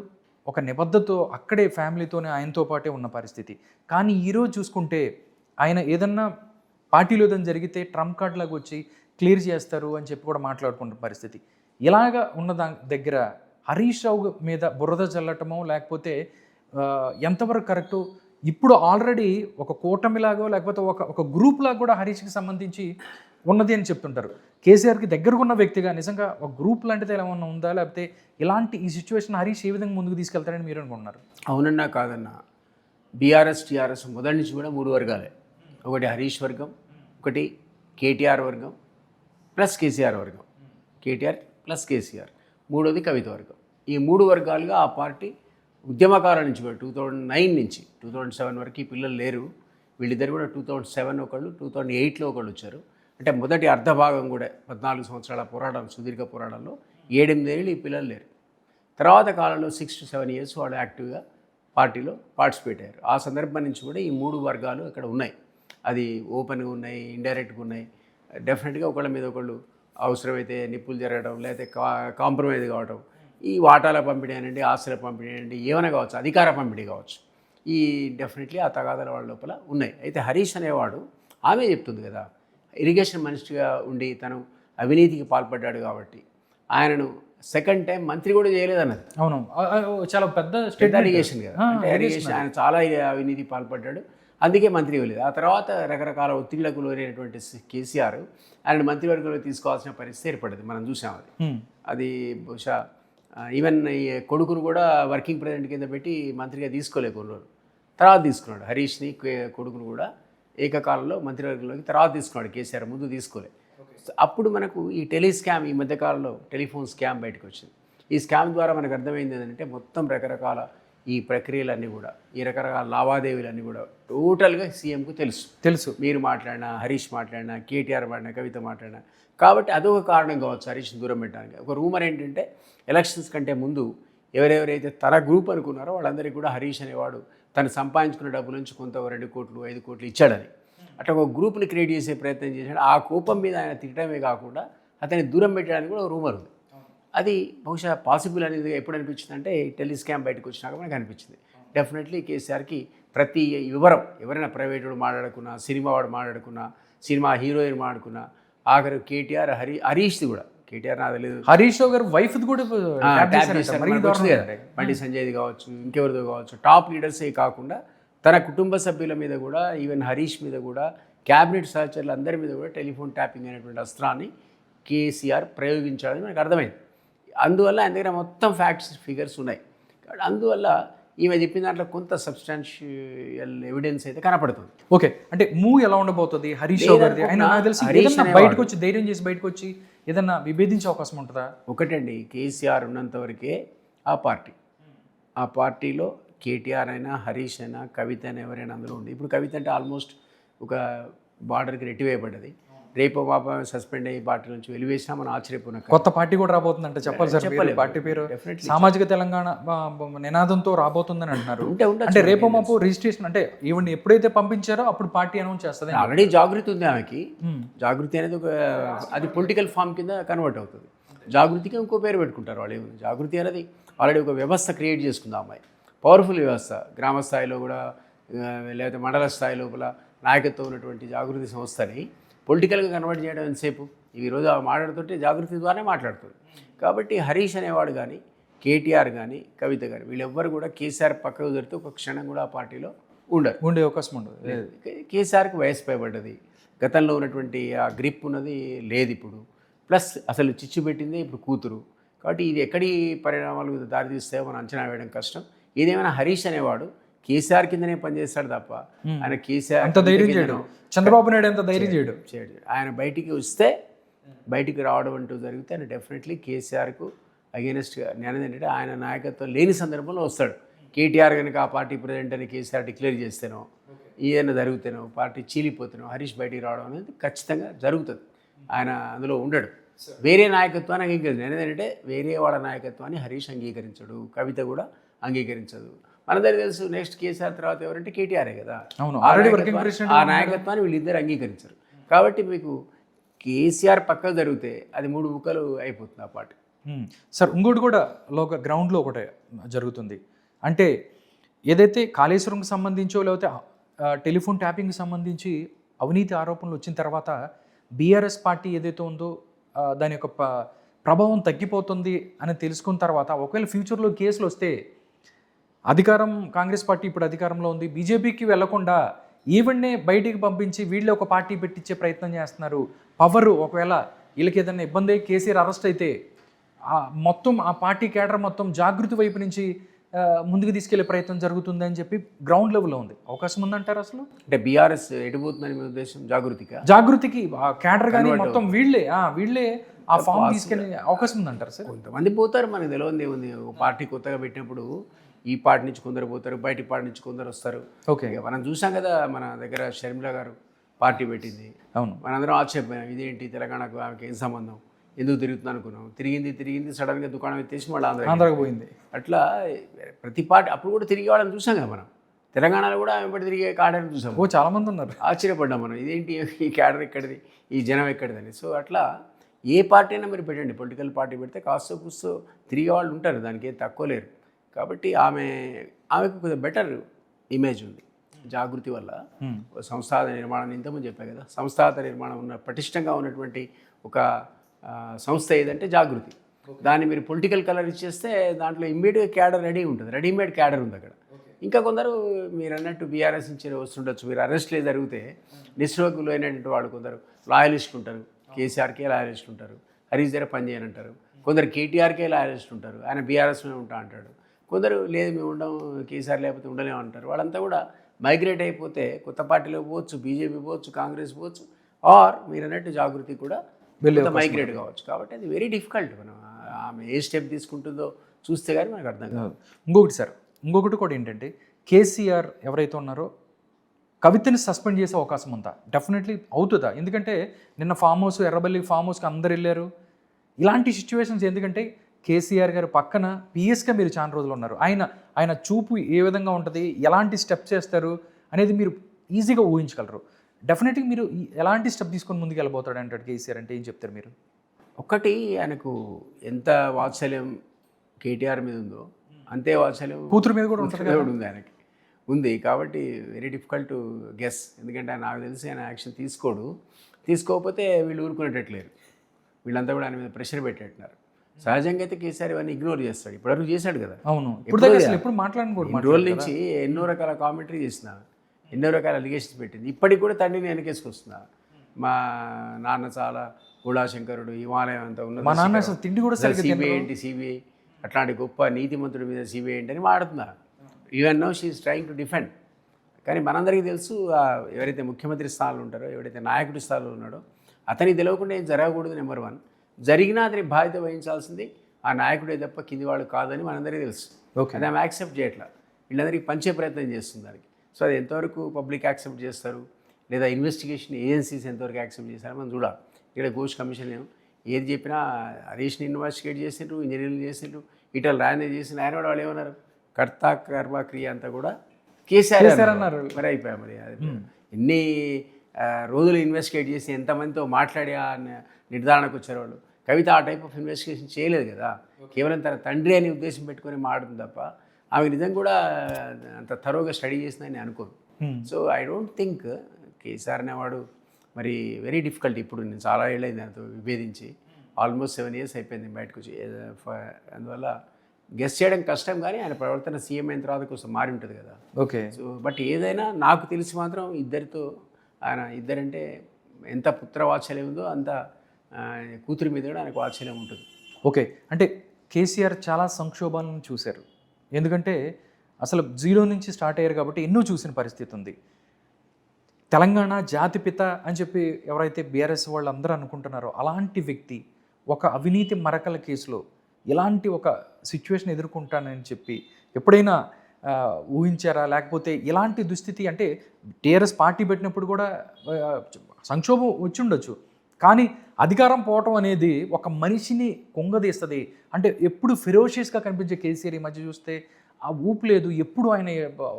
ఒక నిబద్ధతో అక్కడే ఫ్యామిలీతోనే ఆయనతో పాటే ఉన్న పరిస్థితి. కానీ ఈరోజు చూసుకుంటే ఆయన ఏదన్నా పార్టీలో ఏదైనా జరిగితే ట్రంప్ కార్డ్ లాగా వచ్చి క్లియర్ చేస్తారు అని చెప్పి కూడా మాట్లాడుకుంటున్న పరిస్థితి. ఇలాగా ఉన్న దగ్గర హరీష్ రావు మీద బురద చల్లటమో లేకపోతే ఎంతవరకు కరెక్టు? ఇప్పుడు ఆల్రెడీ ఒక కూటమిలాగో లేకపోతే ఒక గ్రూప్ లాగా కూడా హరీష్కి సంబంధించి ఉన్నది అని చెప్తుంటారు. కేసీఆర్కి దగ్గరగా ఉన్న వ్యక్తిగా నిజంగా ఒక గ్రూప్ లాంటిది ఏమైనా ఉందా, లేకపోతే ఇలాంటి ఈ సిచ్యువేషన్ హరీష్ ఏ విధంగా ముందుకు తీసుకెళ్తారని మీరు అనుకుంటున్నారు? అవునన్నా కాదన్నా, బీఆర్ఎస్ టీఆర్ఎస్ మొదటి నుంచి కూడా 3 వర్గాలే. ఒకటి హరీష్ వర్గం, ఒకటి కేటీఆర్ వర్గం ప్లస్ కేసీఆర్ వర్గం, కేటీఆర్ ప్లస్ కేసీఆర్, మూడోది కవిత వర్గం. ఈ 3 వర్గాలుగా ఆ పార్టీ ఉద్యమకాలం నుంచి కూడా 2009 నుంచి 2007 వరకు ఈ పిల్లలు లేరు. వీళ్ళిద్దరు కూడా 2007 ఒకళ్ళు, 2008లో ఒకళ్ళు వచ్చారు. అంటే మొదటి అర్ధభాగం కూడా 14 సంవత్సరాల పోరాటం, సుదీర్ఘ పోరాటంలో 8 ఏళ్ళు ఈ పిల్లలు లేరు. తర్వాత కాలంలో 6 to 7 years వాళ్ళు యాక్టివ్గా పార్టీలో పార్టిసిపేట్ అయ్యారు. ఆ సందర్భం నుంచి కూడా ఈ 3 వర్గాలు ఇక్కడ ఉన్నాయి. అది ఓపెన్గా ఉన్నాయి, ఇండైరెక్ట్గా ఉన్నాయి. డెఫినెట్గా ఒకళ్ళ మీద ఒకళ్ళు అవసరమైతే నిప్పులు జరగడం, లేకపోతే కాంప్రమైజ్ కావడం, ఈ వాటాల పంపిణీ అనండి, ఆస్తుల పంపిణీ అనండి, ఏమైనా కావచ్చు, అధికార పంపిణీ కావచ్చు, ఈ డెఫినెట్లీ ఆ తగాదాల వాళ్ళ లోపల ఉన్నాయి. అయితే హరీష్ అనేవాడు ఆమె చెప్తుంది కదా, ఇరిగేషన్ మినిస్టర్గా ఉండి తను అవినీతికి పాల్పడ్డాడు కాబట్టి ఆయనను సెకండ్ టైం మంత్రి కూడా చేయలేదన్నది. అవును, చాలా పెద్ద అలిగేషన్ కదా. అంటే అలిగేషన్ ఆయన చాలా అవినీతి పాల్పడ్డాడు, అందుకే మంత్రి ఇవ్వలేదు. ఆ తర్వాత రకరకాల ఒత్తిళ్లకు లోనైనటువంటి కేసీఆర్ ఆయన మంత్రివర్గంలో తీసుకోవాల్సిన పరిస్థితి ఏర్పడింది. మనం చూసాం అది బహుశా ఈవెన్ ఈ కొడుకును కూడా వర్కింగ్ ప్రెసిడెంట్ కింద పెట్టి మంత్రిగా తీసుకోలేదు కొన్ని రోజులు. తర్వాత తీసుకున్నాడు హరీష్ని, కొడుకును కూడా ఏకకాలంలో మంత్రివర్గంలోకి తర్వాత తీసుకున్నాడు కేసీఆర్, ముందు తీసుకోలేదు. అప్పుడు మనకు ఈ స్కామ్, ఈ మధ్యకాలంలో టెలిఫోన్ స్కామ్ బయటకు వచ్చింది. ఈ స్కామ్ ద్వారా మనకు అర్థమైంది ఏంటంటే మొత్తం రకరకాల ఈ ప్రక్రియలన్నీ కూడా, ఈ రకరకాల లావాదేవీలన్నీ కూడా టోటల్గా సీఎంకు తెలుసు. మీరు మాట్లాడినా, హరీష్ మాట్లాడినా, కేటీఆర్ మాట్లాడినా, కవిత మాట్లాడినా. కాబట్టి అదొక కారణం కావచ్చు హరీష్ని దూరం పెట్టడానికి. ఒక రూమర్ ఏంటంటే ఎలక్షన్స్ కంటే ముందు ఎవరెవరైతే తన గ్రూప్ అనుకున్నారో వాళ్ళందరికీ కూడా హరీష్ అనేవాడు తను సంపాదించుకున్న డబ్బు నుంచి కొంత 2 కోట్లు 5 కోట్లు ఇచ్చాడని, అట్లా ఒక గ్రూప్ని క్రియేట్ చేసే ప్రయత్నం చేశాడు. ఆ కోపం మీద ఆయన తిట్టడమే కాకుండా అతన్ని దూరం పెట్టడానికి కూడా ఒక రూమర్ ఉంది. అది బహుశా పాసిబుల్ అనేది ఎప్పుడు అనిపించింది అంటే టెలిస్కామ్ బయటకు వచ్చినాక మనకు అనిపించింది. డెఫినెట్లీ కేసీఆర్కి ప్రతి వివరం, ఎవరైనా ప్రైవేట్ వాడు మాట్లాడుకున్నా, సినిమా వాడు మాట్లాడుకున్నా, సినిమా హీరోయిన్ మాట్లాడుకున్నా, ఆఖరు కేటీఆర్ హరీష్ది కూడా, కేటీఆర్ నాకు తెలియదు, హరీష్ రావు గారు వైఫ్ కూడా బండి సంజయ్ది కావచ్చు, ఇంకెవరిదో కావచ్చు, టాప్ లీడర్సే కాకుండా తన కుటుంబ సభ్యుల మీద కూడా, ఈవెన్ హరీష్ మీద కూడా, క్యాబినెట్ సహచరులు అందరి మీద కూడా టెలిఫోన్ ట్యాపింగ్ అనేటువంటి అస్త్రాన్ని కేసీఆర్ ప్రయోగించాలని మనకు అర్థమైంది. అందువల్ల ఆయన దగ్గర మొత్తం ఫ్యాక్ట్స్, ఫిగర్స్ ఉన్నాయి. అందువల్ల ఈమె చెప్పిన దాంట్లో కొంత సబ్స్టాన్షియల్ ఎవిడెన్స్ అయితే కనపడుతుంది. ఓకే, అంటే మూవ్ ఎలా ఉండబోతుంది హరీష్ రావు గారిది? ఆయన నాకు తెలిసి బయటకు వచ్చి ధైర్యం చేసి బయటకు వచ్చి ఏదన్నా విభేదించే అవకాశం ఉంటుందా? ఒకటండి, కేసీఆర్ ఉన్నంత వరకే ఆ పార్టీలో కేటీఆర్ అయినా, హరీష్ అయినా, కవిత అయినా, ఎవరైనా అందులో ఉంది. ఇప్పుడు కవిత అంటే ఆల్మోస్ట్ ఒక బార్డర్కి రెట్టివేయబడ్డది. రేపు పాప సస్పెండ్ అయ్యి పార్టీ నుంచి వెలివేసినా మనం ఆశ్చర్యపోయిన కొత్త పార్టీ కూడా రాబోతుందంటే చెప్పాలి సార్. పార్టీ పేరు సామాజిక తెలంగాణ నినాదంతో రాబోతుందని అంటున్నారు. అంటే రేపు మాపు రిజిస్ట్రేషన్ అంటే ఈవెన్ ఎప్పుడైతే పంపించారో అప్పుడు పార్టీ అనౌన్స్ చేస్తుంది. ఆల్రెడీ జాగృతి ఉంది ఆమెకి. జాగృతి అనేది అది పొలిటికల్ ఫామ్ కింద కన్వర్ట్ అవుతుంది. జాగృతికి ఇంకో పేరు పెట్టుకుంటారు వాళ్ళు. ఏమైనా జాగృతి అనేది ఆల్రెడీ ఒక వ్యవస్థ క్రియేట్ చేసుకుంది అమ్మాయి. పవర్ఫుల్ వ్యవస్థ, గ్రామ స్థాయిలో కూడా లేకపోతే మండల స్థాయి లోపల నాయకత్వం ఉన్నటువంటి జాగృతి సంస్థని పొలిటికల్గా కన్వర్ట్ చేయడం ఎంతసేపు? ఈరోజు మాట్లాడుతుంటే జాగృతి ద్వారానే మాట్లాడుతుంది. కాబట్టి హరీష్ అనేవాడు కానీ, కేటీఆర్ కానీ, కవిత కానీ వీళ్ళెవ్వరు కూడా కేసీఆర్ పక్కకు జరిగితే ఒక క్షణం కూడా ఆ పార్టీలో ఉండే అవకాశం ఉండదు. కేసీఆర్కి వయసు పైబడ్డది, గతంలో ఉన్నటువంటి ఆ గ్రిప్ ఉన్నది లేదు ఇప్పుడు. ప్లస్ అసలు చిచ్చు పెట్టిందే ఇప్పుడు కూతురు. కాబట్టి ఇది ఎక్కడి పరిణామాలు దారితీస్తాయో మనం అంచనా వేయడం కష్టం. ఏదేమైనా హరీష్ అనేవాడు కేసీఆర్ కిందనే పనిచేస్తాడు తప్ప ఆయన కేసీఆర్ అంత ధైర్యం చేయడు, చంద్రబాబు నాయుడు అంత ధైర్యం చేయడు. ఆయన బయటికి వస్తే, బయటికి రావడం అంటూ జరిగితే ఆయన డెఫినెట్లీ కేసీఆర్కు అగేనెస్ట్గా నేను ఏంటంటే ఆయన నాయకత్వం లేని సందర్భంలో వస్తాడు. కేటీఆర్ కనుక ఆ పార్టీ ప్రెసిడెంట్ అని కేసీఆర్ డిక్లేర్ చేస్తేనో, ఏదైనా జరుగుతానో, పార్టీ చీలిపోతేనో హరీష్ బయటికి రావడం అనేది ఖచ్చితంగా జరుగుతుంది. ఆయన అందులో ఉండడు. వేరే నాయకత్వాన్ని అంగీకరించడు. ఏంటంటే వేరే వాళ్ళ నాయకత్వాన్ని హరీష్ అంగీకరించడు, కవిత కూడా అంగీకరించదు. మనందరికీ తెలుసు నెక్స్ట్ కేసీఆర్ తర్వాత ఎవరంటే కేటీఆరే కదా. ఆ నాయకత్వాన్ని వీళ్ళిద్దరు అంగీకరించరు. కాబట్టి మీకు కేసీఆర్ పక్కకు జరిగితే అది 3 ముక్కలు అయిపోతుంది ఆ పార్టీ. సార్ ఇంకోటి కూడా గ్రౌండ్లో ఒకటే జరుగుతుంది. అంటే ఏదైతే కాళేశ్వరంకి సంబంధించో లేకపోతే టెలిఫోన్ ట్యాపింగ్కి సంబంధించి అవినీతి ఆరోపణలు వచ్చిన తర్వాత బీఆర్ఎస్ పార్టీ ఏదైతే ఉందో దాని యొక్క ప్రభావం తగ్గిపోతుంది అని తెలుసుకున్న తర్వాత ఒకవేళ ఫ్యూచర్లో కేసులు వస్తే కాంగ్రెస్ పార్టీ ఇప్పుడు అధికారంలో ఉంది, బీజేపీకి వెళ్లకుండా ఈవెన్నే బయటికి పంపించి వీళ్ళే ఒక పార్టీ పెట్టించే ప్రయత్నం చేస్తున్నారు. పవర్ ఒకవేళ వీళ్ళకి ఏదైనా ఇబ్బంది కేసీఆర్ అరెస్ట్ అయితే మొత్తం ఆ పార్టీ కేడర్ మొత్తం జాగృతి వైపు నుంచి ముందుకు తీసుకెళ్లే ప్రయత్నం జరుగుతుంది అని చెప్పి గ్రౌండ్ లెవెల్లో ఉంది. అవకాశం ఉందంటారు అసలు? అంటే బీఆర్ఎస్ ఎడిపోతుందని మీ ఉద్దేశం? జాగృతికి కేడర్ కానీ మొత్తం వీళ్ళే ఆ ఫామ్ తీసుకెళ్ళే అవకాశం ఉందంటారు సార్? కొంతమంది పోతారు, మనకు తెలియదు ఏముంది. ఒక పార్టీ కొత్తగా పెట్టినప్పుడు ఈ పార్టీ నుంచి కొందరు పోతారు, బయటి పార్టీ నుంచి కొందరు వస్తారు. ఓకే, మనం చూసాం కదా, మన దగ్గర షర్మిల గారు పార్టీ పెట్టింది. అవును, మనందరం ఆశ్చర్యపోయాం, ఇదేంటి తెలంగాణకు ఆమెకి ఏం సంబంధం, ఎందుకు తిరుగుతున్నా అనుకున్నాం, తిరిగింది సడన్గా దుకాణం ఎత్తేసి మళ్ళీ ఆంధ్రాకి పోయింది. అట్లా ప్రతి పార్టీ అప్పుడు కూడా తిరిగే వాళ్ళని చూసాం కదా మనం. తెలంగాణలో కూడా ఆమె పడి తిరిగే క్యాడర్ చూసాం. చాలామంది ఉన్నారు. ఆశ్చర్యపడ్డాం మనం, ఇదేంటి ఈ క్యాడర్ ఎక్కడిది, ఈ జనం ఎక్కడిదని. సో అట్లా ఏ పార్టీ అయినా మీరు పెట్టండి, పొలిటికల్ పార్టీ పెడితే కాస్త కూస్తో తిరిగే వాళ్ళు ఉంటారు, దానికి ఏం తక్కువ లేరు. కాబట్టి ఆమెకు కొంచెం బెటర్ ఇమేజ్ ఉంది జాగృతి వల్ల. సంస్థాగత నిర్మాణం ఇంతకుముందు చెప్పా కదా, సంస్థాగత నిర్మాణం ఉన్న పటిష్టంగా ఉన్నటువంటి ఒక సంస్థ ఏదంటే జాగృతి. దాన్ని మీరు పొలిటికల్ కలర్ ఇచ్చేస్తే దాంట్లో ఇమ్మీడియట్గా క్యాడర్ రెడీ ఉంటుంది, రెడీమేడ్ క్యాడర్ ఉంది అక్కడ. ఇంకా కొందరు మీరు అన్నట్టు బీఆర్ఎస్ నుంచి వస్తుండొచ్చు, మీరు అరెస్ట్లే జరిగితే నిస్రోగులు అయినటువంటి వాళ్ళు కొందరు లాయలిస్టులు ఉంటారు, కేసీఆర్కే లాయలిస్టులు ఉంటారు, హరీష్ దగ్గర పనిచేయనంటారు. కొందరు కేటీఆర్కే లాయలిస్టులు ఉంటారు, ఆయన బీఆర్ఎస్లో ఉంటా అంటాడు. కొందరు లేదు మేము ఉండం, కేసీఆర్ లేకపోతే ఉండలేము అంటారు. వాళ్ళంతా కూడా మైగ్రేట్ అయిపోతే కొత్త పార్టీలో పోవచ్చు, బీజేపీ పోవచ్చు, కాంగ్రెస్ పోవచ్చు, ఆర్ మీరు అన్నట్టు జాగృతి కూడా మైగ్రేట్ కావచ్చు. కాబట్టి అది వెరీ డిఫికల్ట్. మనం ఆమె ఏ స్టెప్ తీసుకుంటుందో చూస్తే కానీ మనకు అర్థం కాదు. ఇంకొకటి కూడా ఏంటంటే, కేసీఆర్ ఎవరైతే ఉన్నారో కవితని సస్పెండ్ చేసే అవకాశం ఉందా? డెఫినెట్లీ అవుతుందా? ఎందుకంటే నిన్న ఫామ్ హౌస్, ఎర్రబల్లి ఫామ్ హౌస్కి అందరు వెళ్ళారు. ఇలాంటి సిచ్యువేషన్స్ ఎందుకంటే కేసీఆర్ గారు పక్కన పిఎస్గా మీరు చాలా రోజులు ఉన్నారు. ఆయన చూపు ఏ విధంగా ఉంటుంది, ఎలాంటి స్టెప్స్ చేస్తారు అనేది మీరు ఈజీగా ఊహించగలరు. డెఫినెట్గా మీరు ఎలాంటి స్టెప్ తీసుకొని ముందుకు వెళ్ళబోతాడు అంటాడు కేసీఆర్ అంటే ఏం చెప్తారు మీరు? ఒకటి, ఆయనకు ఎంత వాత్సల్యం కేటీఆర్ మీద ఉందో అంతే వాత్సల్యం కూతురు మీద కూడా ఉంది ఆయనకి ఉంది. కాబట్టి వెరీ డిఫికల్ట్ టు గెస్. ఎందుకంటే నాకు తెలిసి ఆయన యాక్షన్ తీసుకోకపోతే వీళ్ళు ఊరుకునేటట్లేరు. వీళ్ళంతా కూడా ఆయన మీద ప్రెషర్ పెట్టేట్టున్నారు. సహజంగా అయితే కేసీఆర్ ఇవన్నీ ఇగ్నోర్ చేస్తాడు, ఇప్పటివరకు చేశాడు కదా. అవును, ఎప్పుడు మాట్లాడుకోండి రోజుల నుంచి ఎన్నో రకాల కామెంటరీ చేసిన, ఎన్నో రకాల అలిగేషన్స్ పెట్టింది. ఇప్పటికి కూడా తండ్రిని వెనకేసుకొస్తున్నా. మా నాన్న చాలా గుళాశంకరుడు, హిమాలయం అంతా ఉన్నది, మా నాన్న తిండి కూడా సిబిఐ ఏంటి, సిబిఐ అట్లాంటి గొప్ప నీతిమంతుడి మీద సిబిఐ ఏంటని మాడుతున్నా. Even now she is trying to defend. కానీ మనందరికీ తెలుసు, ఎవరైతే ముఖ్యమంత్రి స్థానంలో ఉంటారో, ఎవరైతే నాయకుడి స్థానంలో ఉన్నాడో అతనికి తెలియకుండా ఏం జరగకూడదు. నెంబర్ 1. జరిగినా అతని బాధ్యత వహించాల్సింది ఆ నాయకుడే తప్ప కింది వాళ్ళు కాదని మనందరికీ తెలుసు. అది ఆమె యాక్సెప్ట్ చేయట్లా, వీళ్ళందరికీ పంచే ప్రయత్నం చేస్తుంది దానికి. సో అది ఎంతవరకు పబ్లిక్ యాక్సెప్ట్ చేస్తారు, లేదా ఇన్వెస్టిగేషన్ ఏజెన్సీస్ ఎంతవరకు యాక్సెప్ట్ చేస్తారో మనం చూడాలి. ఇక్కడ ఘోష్ కమిషన్ ఏది చెప్పినా హరీష్ని ఇన్వెస్టిగేట్ చేసిండ్రు, ఇంజనీరింగ్ చేసిండ్రు, ఇటల్ రాయనే చేసిన ఆయన కూడా వాళ్ళు ఏమన్నారు, కర్త కర్మ క్రియ అంతా కూడా కేసీఆర్ అన్నారు. మరి అయిపోయా మరి ఎన్ని రోజులు ఇన్వెస్టిగేట్ చేసి ఎంతమందితో మాట్లాడి ఆ నిర్ధారణకు వచ్చారు వాళ్ళు. కవిత ఆ టైప్ ఆఫ్ ఇన్వెస్టిగేషన్ చేయలేదు కదా, కేవలం తన తండ్రి అని ఉద్దేశం పెట్టుకొని మాట్లాడుతుంది తప్ప ఆమె నిజంగా కూడా అంత థరోగా స్టడీ చేసిందని నేను అనుకోను. So I don't think KCR అనేవాడు మరి వెరీ డిఫికల్ట్. ఇప్పుడు నేను చాలా ఏళ్ళైంది దాంతో విభేదించి, ఆల్మోస్ట్ 7 years అయిపోయింది బయటకు వచ్చి. అందువల్ల గెస్ చేయడం కష్టం, కానీ ఆయన ప్రవర్తన సీఎం అయిన తర్వాత కొంచెం మారి ఉంటుంది కదా. ఓకే. సో బట్ ఏదైనా నాకు తెలిసి మాత్రం ఇద్దరంటే ఎంత పుత్ర వాత్సల్యం ఉందో అంత కూతురి మీద కూడా ఆయనకు వాత్సల్యం ఉంటుంది. ఓకే, అంటే కేసీఆర్ చాలా సంక్షోభాలను చూశారు. ఎందుకంటే అసలు 0 నుంచి స్టార్ట్ అయ్యారు కాబట్టి ఎన్నో చూసిన పరిస్థితి ఉంది. తెలంగాణ జాతిపిత అని చెప్పి ఎవరైతే బీఆర్ఎస్ వాళ్ళు అందరూ అనుకుంటున్నారో అలాంటి వ్యక్తి ఒక అవినీతి మరకల కేసులో ఇలాంటి ఒక సిచ్యువేషన్ ఎదుర్కొంటానని చెప్పి ఎప్పుడైనా ఊహించారా? లేకపోతే ఇలాంటి దుస్థితి అంటే టీఆర్ఎస్ పార్టీ పెట్టినప్పుడు కూడా సంక్షోభం వచ్చి ఉండొచ్చు, కానీ అధికారం పోవటం అనేది ఒక మనిషిని కుంగదీస్తుంది. అంటే ఎప్పుడు ఫెరోషియస్గా కనిపించే కేసీఆర్ ఈ మధ్య చూస్తే ఆ ఊపు లేదు, ఎప్పుడు ఆయన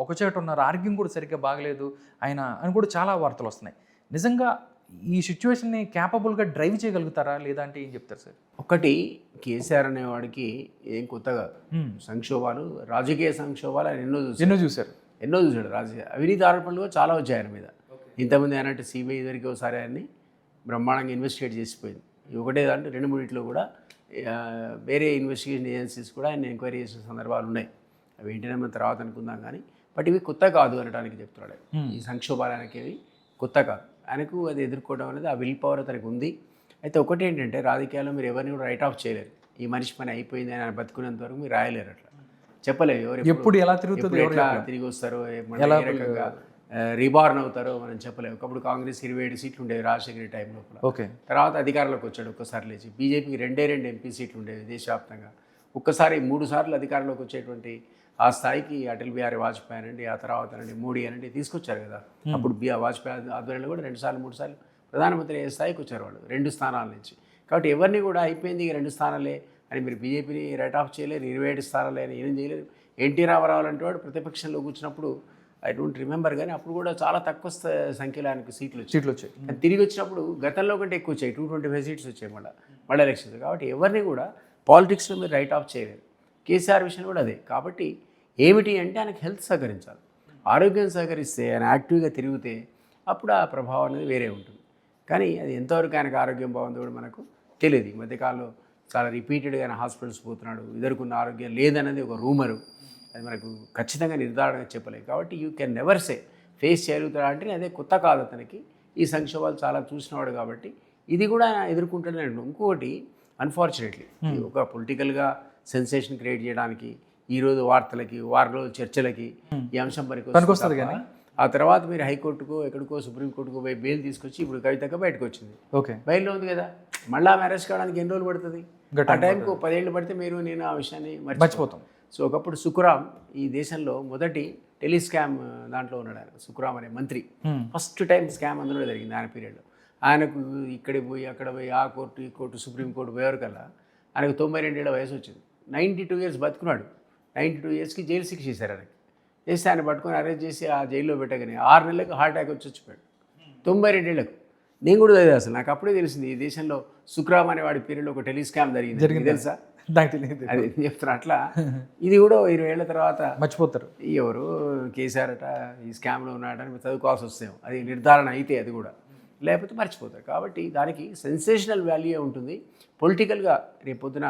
ఒకచోట ఉన్నారు, ఆరోగ్యం కూడా సరిగ్గా బాగలేదు ఆయన అని కూడా చాలా వార్తలు వస్తున్నాయి. నిజంగా ఈ సిచ్యువేషన్ని క్యాపబుల్గా డ్రైవ్ చేయగలుగుతారా లేదా అంటే ఏం చెప్తారు సార్? ఒకటి, కేసీఆర్ అనేవాడికి ఏం కొత్తగా సంక్షోభాలు, రాజకీయ సంక్షోభాలు ఆయన ఎన్నో చూశాడు. రాజకీయ అవినీతి ఆరోపణలు చాలా వచ్చాయి ఆయన మీద. ఇంతమంది అన్నట్టు సిబిఐ దగ్గరికి ఒకసారి ఆయన్ని బ్రహ్మాండంగా ఇన్వెస్టిగేట్ చేసిపోయింది. ఒకటే దాంట్లో 2-3 కూడా వేరే ఇన్వెస్టిగేషన్ ఏజెన్సీస్ కూడా ఆయన ఎంక్వైరీ చేసిన సందర్భాలు ఉన్నాయి. అవి ఏంటనే మనం తర్వాత అనుకుందాం, కానీ బట్ ఇవి కొత్త కాదు అనడానికి చెప్తున్నాడు. ఈ సంక్షోభాలు ఆయనకి కొత్త కాదు, ఆయనకు అది ఎదుర్కోవడం అనేది ఆ విల్ పవర్ తనకు ఉంది. అయితే ఒకటి ఏంటంటే, రాజకీయాల్లో మీరు ఎవరిని కూడా రైట్ ఆఫ్ చేయలేరు. ఈ మనిషి పని అయిపోయింది అని ఆయన బతుకునేంత వరకు మీరు రాయలేరు, అట్లా చెప్పలేరు. ఎప్పుడు ఎలా తిరుగుతుంది, ఎట్లా తిరిగి వస్తారో, ఏ రకంగా రీబార్న్ అవుతారో మనం చెప్పలేము. ఒకప్పుడు కాంగ్రెస్ 27 సీట్లు ఉండేవి రాజశేఖర టైం లోపల. ఓకే. తర్వాత అధికారంలోకి వచ్చాడు ఒక్కసారి లేచి. బీజేపీకి 2 ఎంపీ సీట్లు ఉండేవి దేశవ్యాప్తంగా. ఒక్కసారి 3 సార్లు అధికారంలోకి వచ్చేటువంటి ఆ స్థాయికి అటల్ బిహారీ వాజ్పేయి అనండి, ఆ తర్వాత అనండి మోడీ అనండి తీసుకొచ్చారు కదా. అప్పుడు వాజ్పేయి ఆధ్వర్యంలో కూడా 2 సార్లు 3 సార్లు ప్రధానమంత్రి అయ్యే స్థాయికి వచ్చారు వాళ్ళు 2 స్థానాల నుంచి. కాబట్టి ఎవరిని కూడా అయిపోయింది 2 స్థానాలే అని మీరు బీజేపీని రైట్ ఆఫ్ చేయలేరు, 27 స్థానాలే అని ఏం చేయలేరు. ఎన్టీ రామారావు లాంటి వాడు ప్రతిపక్షంలో కూర్చున్నప్పుడు ఐ డోంట్ రిమెంబర్, కానీ అప్పుడు కూడా చాలా తక్కువ సంఖ్యలో ఆయనకు సీట్లు వచ్చాయి. కానీ తిరిగి వచ్చినప్పుడు గతంలో కంటే ఎక్కువ వచ్చాయి, 225 సీట్స్ వచ్చాయి మళ్ళీ ఎలక్షన్స్. కాబట్టి ఎవరిని కూడా పాలిటిక్స్లో మీరు రైట్ ఆఫ్ చేయలేరు. కేసీఆర్ విషయం కూడా అదే. కాబట్టి ఏమిటి అంటే ఆయనకు హెల్త్ సహకరించాలి, ఆరోగ్యం సహకరిస్తే ఆయన యాక్టివ్గా తిరిగితే అప్పుడు ఆ ప్రభావం అనేది వేరే ఉంటుంది. కానీ అది ఎంతవరకు ఆయనకు ఆరోగ్యం బాగుందో కూడా మనకు తెలియదు. ఈ మధ్యకాలంలో చాలా రిపీటెడ్గా ఆయన హాస్పిటల్స్ పోతున్నాడు, ఇద్దరుకున్న ఆరోగ్యం లేదన్నది ఒక రూమరు, అది మనకు ఖచ్చితంగా నిర్ధారణగా చెప్పలేదు. కాబట్టి you can never say face చేయగలుగుతాడు అంటే అదే కొత్త కాదు అతనికి, ఈ సంక్షోభాలు చాలా చూసినవాడు కాబట్టి ఇది కూడా ఆయన ఎదుర్కొంటాడని అంటున్నాడు. ఇంకొకటి అన్ఫార్చునేట్లీ ఒక పొలిటికల్గా సెన్సేషన్ క్రియేట్ చేయడానికి ఈరోజు వార్తలకి, వారంలో చర్చలకి ఈ అంశం పనికొస్తుంది. కానీ ఆ తర్వాత మీరు హైకోర్టుకో ఎక్కడికో సుప్రీంకోర్టుకో పోయి బెయిల్ తీసుకొచ్చి ఇప్పుడు కవితగా బయటకు వచ్చింది, బెయిల్లో ఉంది కదా, మళ్ళీ ఆమె అరెస్ట్ కావడానికి ఎన్ని రోజులు పడుతుంది? ఆ టైంకు 10 ఏళ్ళు పడితే మీరు నేను ఆ విషయాన్ని మర్చిపోతాం. సో ఒకప్పుడు సుఖరామ్ ఈ దేశంలో మొదటి టెలిస్కామ్ దాంట్లో ఉన్నాడు ఆయన. సుఖరామ్ అనే మంత్రి ఫస్ట్ టైం స్కామ్ అందులో జరిగింది ఆయన పీరియడ్లో. ఆయనకు ఇక్కడికి పోయి అక్కడ పోయి ఆ కోర్టు ఈ కోర్టు సుప్రీంకోర్టు పోయేవరకల్లా ఆయనకు 92 ఏళ్ల వయసు వచ్చింది. 92 ఇయర్స్ బతుకున్నాడు. 92 ఇయర్స్కి జైలు శిక్ష చేశారు ఆయనకి. చేస్తే ఆయన పట్టుకొని అరెస్ట్ చేసి ఆ జైల్లో పెట్టగానే 6 నెలలకు హార్ట్ అటాక్ వచ్చి చచ్చిపోయాడు 92 ఏళ్లకు. నేను కూడా తెలియదు అసలు, నాకు అప్పుడే తెలిసింది ఈ దేశంలో సుఖ్రామ్ అనే వాడి పీరియడ్లో ఒక టెలిస్కామ్ జరిగింది తెలుసా? అది చెప్తున్నా. అట్లా ఇది కూడా 20 ఏళ్ల తర్వాత మర్చిపోతారు. ఎవరు కేసీఆర్ అట ఈ స్కామ్లో ఉన్నాడని చదువుకోవాల్సి వస్తాం, అది నిర్ధారణ అయితే అది కూడా, లేకపోతే మర్చిపోతారు. కాబట్టి దానికి సెన్సేషనల్ వాల్యూ ఉంటుంది. పొలిటికల్గా రేపొద్దున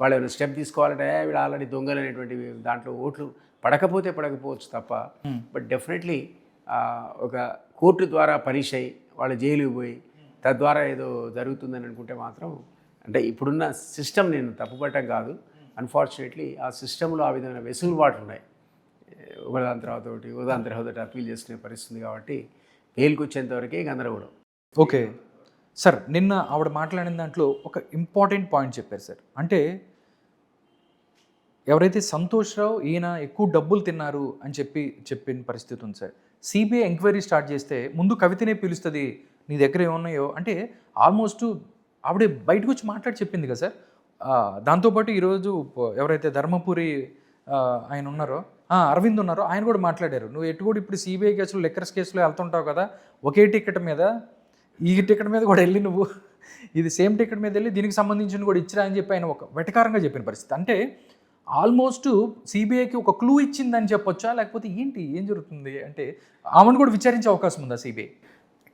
వాళ్ళు ఏమైనా స్టెప్ తీసుకోవాలంటే వీళ్ళు ఆల్రెడీ దొంగలు అనేటువంటి దాంట్లో ఓట్లు పడకపోవచ్చు తప్ప, బట్ డెఫినెట్లీ ఒక కోర్టు ద్వారా పనిష్ అయ్యి వాళ్ళ జైలుకి పోయి తద్వారా ఏదో జరుగుతుందని అనుకుంటే మాత్రం, అంటే ఇప్పుడున్న సిస్టమ్ నేను తప్పుపట్టడం కాదు, అన్ఫార్చునేట్లీ ఆ సిస్టంలో ఆ విధమైన వెసులుబాట్లు ఉన్నాయి. ఒకదాని తర్వాత ఒకటి అప్పీల్ చేసుకునే పరిస్థితి. కాబట్టి బెయిల్కి వచ్చేంతవరకే గందరగోళం. ఓకే సార్, నిన్న ఆవిడ మాట్లాడిన దాంట్లో ఒక ఇంపార్టెంట్ పాయింట్ చెప్పారు సార్. అంటే ఎవరైతే సంతోష్ రావు ఈయన ఎక్కువ డబ్బులు తిన్నారు అని చెప్పిన పరిస్థితి ఉంది సార్. సిబిఐ ఎంక్వైరీ స్టార్ట్ చేస్తే ముందు కవితనే పిలుస్తుంది, నీ దగ్గర ఏమున్నాయో అంటే ఆల్మోస్ట్ ఆవిడే బయటకు వచ్చి మాట్లాడి చెప్పింది కదా సార్. దాంతోపాటు ఈరోజు ఎవరైతే ధర్మపురి ఆయన ఉన్నారో అరవింద్ ఉన్నారో ఆయన కూడా మాట్లాడారు, నువ్వు ఎటు కూడా ఇప్పుడు సిబిఐ కేసులో లెక్కర్స్ కేసులో వెళ్తుంటావు కదా, ఒకే టికెట్ మీద ఈ టికెట్ మీద కూడా వెళ్ళి నువ్వు ఇది సేమ్ టికెట్ మీద వెళ్ళి దీనికి సంబంధించిన కూడా ఇచ్చిరా అని చెప్పి ఆయన ఒక వెటకారంగా చెప్పిన పరిస్థితి. అంటే ఆల్మోస్ట్ సిబిఐకి ఒక క్లూ ఇచ్చిందని చెప్పొచ్చా, లేకపోతే ఏం జరుగుతుంది అంటే ఆమెను కూడా విచారించే అవకాశం ఉందా సిబిఐ?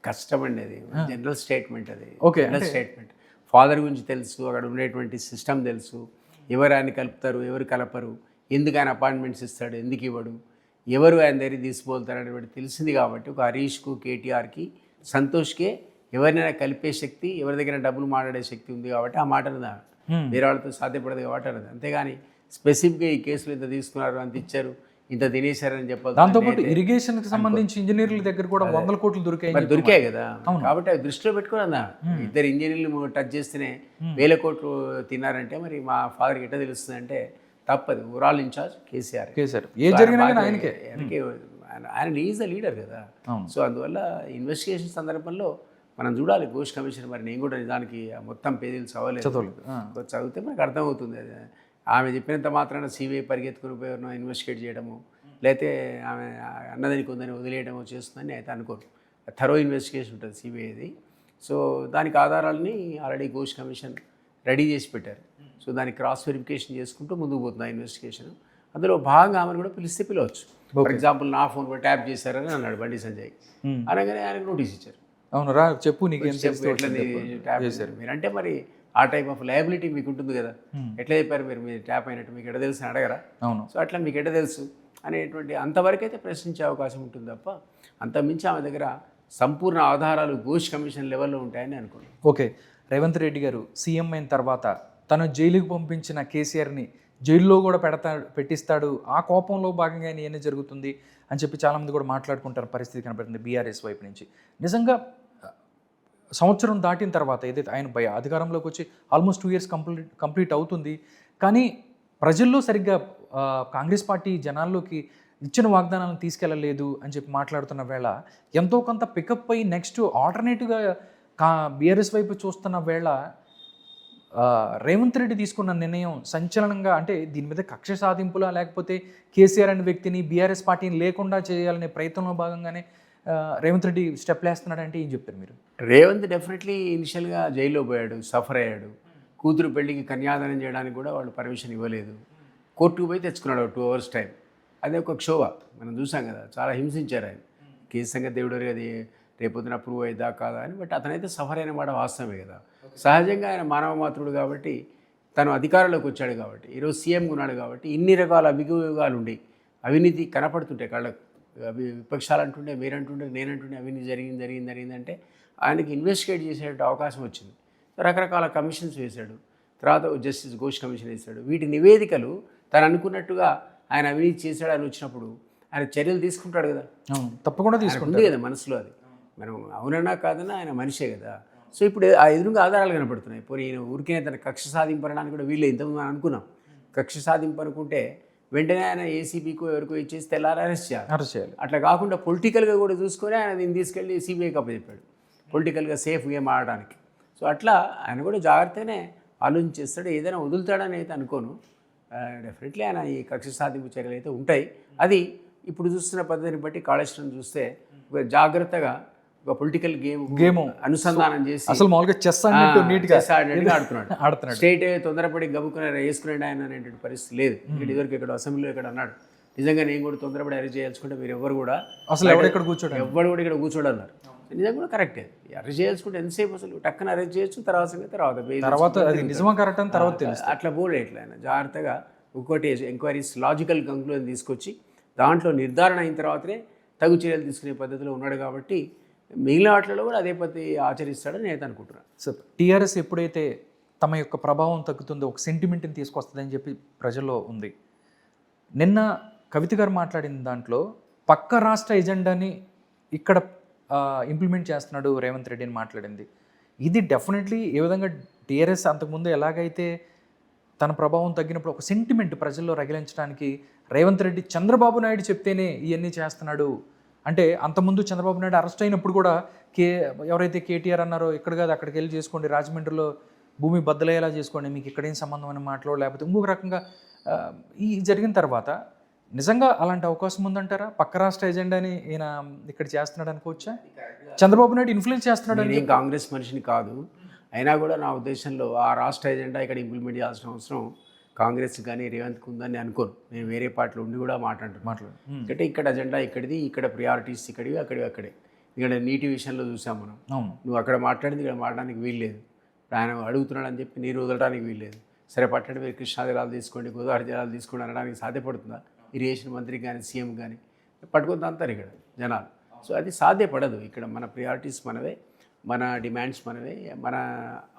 కష్టమండి, అది జనరల్ స్టేట్మెంట్. అది ఓకే జనరల్ స్టేట్మెంట్. ఫాదర్ గురించి తెలుసు, అక్కడ ఉండేటువంటి సిస్టమ్ తెలుసు, ఎవరు ఆయన కలుపుతారు ఎవరు కలపరు, ఎందుకు ఆయన అపాయింట్మెంట్స్ ఇస్తాడు ఎందుకు ఇవ్వడు, ఎవరు ఆయన దగ్గర తీసుకుపోతారు అనేటువంటి తెలిసింది. కాబట్టి ఒక హరీష్కు కేటీఆర్కి సంతోష్కే ఎవరినైనా కలిపే శక్తి, ఎవరి దగ్గర డబ్బులు మాట్లాడే శక్తి ఉంది కాబట్టి ఆ మాట అన్నది. వేరే వాళ్ళతో సాధ్యపడదు కాబట్టి అన్నది. అంతేగాని స్పెసిఫిక్గా ఈ కేసులు ఇంత తీసుకున్నారు అంత ఇచ్చారు ఇంత తినేశారని చెప్పాలి. దాంతోపాటు ఇరిగేషన్కి సంబంధించి ఇంజనీర్ల దగ్గర కూడా 100 కోట్లు దొరికాయి కదా. కాబట్టి అవి దృష్టిలో పెట్టుకుని అన్నా, ఇద్దరు ఇంజనీర్లు టచ్ చేస్తేనే 1000 కోట్లు తిన్నారంటే మరి మా ఫాదర్కి ఎట్లా తెలుస్తుంది అంటే తప్పదు. Overall incharge KCR. ఆయన ఈజ్ ద లీడర్ కదా. సో అందువల్ల ఇన్వెస్టిగేషన్ సందర్భంలో మనం చూడాలి ఘోష్ కమిషన్. మరి నేను కూడా నిజానికి మొత్తం పేజీలు చదివితే మనకు అర్థమవుతుంది. అది ఆమె చెప్పినంత మాత్రాన సిబిఐ పరిగెత్తుకుని పోయి ఇన్వెస్టిగేట్ చేయడము, లేకపోతే ఆమె అన్నదానికి ఉందని వదిలేయడమో చేస్తుందని అయితే అనుకోరు. థరో ఇన్వెస్టిగేషన్ ఉంటుంది సిబిఐది. సో దానికి ఆధారాలని ఆల్రెడీ ఘోష్ కమిషన్ రెడీ చేసి పెట్టారు. సో దానికి క్రాస్ వెరిఫికేషన్ చేసుకుంటూ ముందుకు పోతుంది ఆ ఇన్వెస్టిగేషన్. అందులో భాగంగా ఆమెను కూడా పిలవచ్చు. ఫర్ ఎగ్జాంపుల్ నా ఫోన్ కూడా ట్యాప్ చేశారని అన్నాడు బండి సంజయ్, అనగానే ఆయనకు నోటీస్ ఇచ్చారు. అవును రా చెప్పు నీకు ట్యాప్ చేశారు మీరంటే మరి ఆ టైప్ ఆఫ్ లయబిలిటీ మీకు ఉంటుంది కదా. ఎట్లా చెప్పారు మీరు ట్యాప్ అయినట్టు మీకు ఎట్లా తెలుసు అని అడగరా? అవును. సో అట్లా మీకు ఎట్లా తెలుసు అనేటువంటి అంతవరకు అయితే ప్రశ్నించే అవకాశం ఉంటుంది తప్ప అంతమించి ఆమె దగ్గర సంపూర్ణ ఆధారాలు ఘోష్ కమిషన్ లెవెల్లో ఉంటాయని అనుకోండి. ఓకే, రేవంత్ రెడ్డి గారు సీఎం అయిన తర్వాత తను జైలుకు పంపించిన కేసీఆర్ని జైల్లో కూడా పెట్టిస్తాడు, ఆ కోపంలో భాగంగా ఏమైనా జరుగుతుంది అని చెప్పి చాలామంది కూడా మాట్లాడుకుంటారు. పరిస్థితి కనబడుతుంది బీఆర్ఎస్ వైపు నుంచి. నిజంగా సంవత్సరం దాటిన తర్వాత ఏదైతే ఆయన అధికారంలోకి వచ్చి ఆల్మోస్ట్ 2 ఇయర్స్ కంప్లీట్ అవుతుంది, కానీ ప్రజల్లో సరిగ్గా కాంగ్రెస్ పార్టీ జనాల్లోకి ఇచ్చిన వాగ్దానాలను తీసుకెళ్ళలేదు అని చెప్పి మాట్లాడుతున్న వేళ ఎంతో కొంత పికప్ అయ్యి నెక్స్ట్ ఆల్టర్నేటివ్గా బీఆర్ఎస్ వైపు చూస్తున్న వేళ రేవంత్ రెడ్డి తీసుకున్న నిర్ణయం సంచలనంగా, అంటే దీని మీద కక్ష సాధింపులా, లేకపోతే కేసీఆర్ అనే వ్యక్తిని బీఆర్ఎస్ పార్టీని లేకుండా చేయాలనే ప్రయత్నంలో భాగంగానే రేవంత్ రెడ్డి స్టెప్లు వేస్తున్నాడంటే ఏం చెప్తారు మీరు? రేవంత్ డెఫినెట్లీ ఇనిషియల్గా జైల్లో పోయాడు, సఫర్ అయ్యాడు. కూతురు పెళ్లికి కన్యాదానం చేయడానికి కూడా వాళ్ళు పర్మిషన్ ఇవ్వలేదు. కోర్టుకు పోయి తెచ్చుకున్నాడు 2 hours టైం. అదే ఒక క్షోభ మనం చూసాం కదా, చాలా హింసించారు ఆయన. కేసు సంగతి దేవుడు అది రేపొద్దున ప్రూవ్ అయ్యేదా కాదా అని. బట్ అతనైతే సఫర్ అయిన మాట వాస్తవమే కదా. సహజంగా ఆయన మానవ మాతృడు కాబట్టి, తను అధికారంలోకి వచ్చాడు కాబట్టి, ఈరోజు సీఎంగా ఉన్నాడు కాబట్టి, ఇన్ని రకాల అభియోగాలు ఉండి అవినీతి కనపడుతుంటాయి కళ్ళకు. విపక్షాలు అంటుండే, మీరంటుండే, నేనంటుండే అవినీతి జరిగిందంటే ఆయనకి ఇన్వెస్టిగేట్ చేసే అవకాశం వచ్చింది. రకరకాల కమిషన్స్ వేశాడు. తర్వాత జస్టిస్ ఘోష్ కమిషన్ వేశాడు. వీటి నివేదికలు తను అనుకున్నట్టుగా ఆయన అవినీతి చేశాడని వచ్చినప్పుడు ఆయన చర్యలు తీసుకుంటాడు కదా. తప్పకుండా తీసుకుంటుంది కదా మనసులో. అది మనం అవునన్నా కాదన్నా ఆయన మనిషే కదా. సో ఇప్పుడు ఆ ఎదురుగా ఆధారాలు కనపడుతున్నాయి. పోనీ ఈయన ఊరికే తన కక్ష సాధింపడానికి కూడా వీళ్ళు ఇంతకుముందు మనం అనుకున్నాం. కక్ష సాధింపు అనుకుంటే వెంటనే ఆయన ఏసీబీకో ఎవరికో ఇచ్చేసి తెల్లారి అరెస్ట్ చేయాలి. అట్లా కాకుండా పొలిటికల్గా కూడా చూసుకొని ఆయన దీన్ని తీసుకెళ్ళి సిబిఐకి అప్పచెప్పాడు, పొలిటికల్గా సేఫ్ గేమ్ ఆడడానికి. సో అట్లా ఆయన కూడా జాగ్రత్తగానే ఆలోచించేస్తాడు. ఏదైనా వదులుతాడని అయితే అనుకోను. డెఫినెట్లీ ఆయన ఈ కక్ష సాధింపు చర్యలు అయితే ఉంటాయి. అది ఇప్పుడు చూస్తున్న పద్ధతిని బట్టి కాళేశ్వరం చూస్తే ఒక జాగ్రత్తగా ఒక పొలిటికల్ గేమ్ అనుసంధానం చేసి అసలు మామూలుగా చెస్ ఆడుతున్నాడు. స్టేట్ తొందరపడి గబుక్కున వేసుకునేది ఆయన అనేటువంటి పరిస్థితి లేదు. ఇక్కడ ఇదివరకు ఇక్కడ అసెంబ్లీలో ఇక్కడ అన్నాడు, నిజంగా నేను కూడా తొందరపడి అరెస్ట్ చేయాల్సుకుంటే మీరు ఎవరు కూడా అసలు ఎవరు కూడా ఇక్కడ కూర్చోడన్నారు. నిజంగా కూడా కరెక్టే. అరెస్ట్ చేయాల్సుకుంటే ఎంతసేపు అసలు టక్కన అరెస్ట్ చేయొచ్చు, తర్వాత నిజమా కరెక్ట్ అని తర్వాత అట్లా పోలే. ఎట్లా ఆయన జాగ్రత్తగా ఒక్కోటి ఎంక్వైరీస్ లాజికల్ కంక్లూజన్ తీసుకొచ్చి దాంట్లో నిర్ధారణ అయిన తర్వాతనే తగు చర్యలు తీసుకునే పద్ధతిలో ఉన్నాడు కాబట్టి మిగిలిన వాటిలో కూడా అదే పద్ధతి ఆచరిస్తాడని నేను అనుకుంటున్నాను. సో టీఆర్ఎస్ ఎప్పుడైతే తమ యొక్క ప్రభావం తగ్గుతుందో ఒక సెంటిమెంట్ని తీసుకొస్తుందని చెప్పి ప్రజల్లో ఉంది. నిన్న కవిత గారు మాట్లాడిన దాంట్లో పక్క రాష్ట్ర ఎజెండాని ఇక్కడ ఇంప్లిమెంట్ చేస్తున్నాడు రేవంత్ రెడ్డి అని మాట్లాడింది. ఇది డెఫినెట్లీ ఏ విధంగా టీఆర్ఎస్ అంతకుముందు ఎలాగైతే తన ప్రభావం తగ్గినప్పుడు ఒక సెంటిమెంట్ ప్రజల్లో రగిలించడానికి రేవంత్ రెడ్డి చంద్రబాబు నాయుడు చెప్తేనే ఇవన్నీ చేస్తున్నాడు అంటే, అంతకుముందు చంద్రబాబు నాయుడు అరెస్ట్ అయినప్పుడు కూడా ఎవరైతే కేటీఆర్ అన్నారో ఇక్కడ కాదు అక్కడికి వెళ్ళి చేసుకోండి, రాజమండ్రిలో భూమి బద్దలయ్యేలా చేసుకోండి, మీకు ఇక్కడేం సంబంధం అని మాటలో, లేకపోతే ఇంకొక రకంగా ఈ జరిగిన తర్వాత నిజంగా అలాంటి అవకాశం ఉందంటారా? పక్క రాష్ట్ర ఎజెండాని ఈయన ఇక్కడ చేస్తున్నాడు అనుకోవచ్చా? చంద్రబాబు నాయుడు ఇన్ఫ్లుయెన్స్ చేస్తున్నాడు. నేను కాంగ్రెస్ మనిషిని కాదు, అయినా కూడా నా ఉద్దేశంలో ఆ రాష్ట్ర ఎజెండా ఇక్కడ ఇంప్లిమెంట్ చేయాల్సిన అవసరం కాంగ్రెస్ కానీ రేవంత్కి ఉందని అనుకోను. నేను వేరే పార్టీలో ఉండి కూడా మాట్లాడు అంటే ఇక్కడ అజెండా ఇక్కడిది, ఇక్కడ ప్రియారిటీస్ ఇక్కడివి, అక్కడే. ఇక్కడ నీటి విషయంలో చూసాం మనం. నువ్వు అక్కడ మాట్లాడింది ఇక్కడ మాట్లాడడానికి వీల్లేదు. ఆయన అడుగుతున్నాడు అని చెప్పి నీరు వదలడానికి వీల్లేదు. సరే పట్టండి, మీరు కృష్ణా జలాలు తీసుకోండి, గోదావరి జలాలు తీసుకోండి అనడానికి సాధ్యపడుతుందా? ఇరిగేషన్ మంత్రికి కానీ సీఎం కానీ పట్టుకొని అంటారు ఇక్కడ జనాలు. సో అది సాధ్యపడదు. ఇక్కడ మన ప్రియారిటీస్ మనవే, మన డిమాండ్స్ మనవే, మన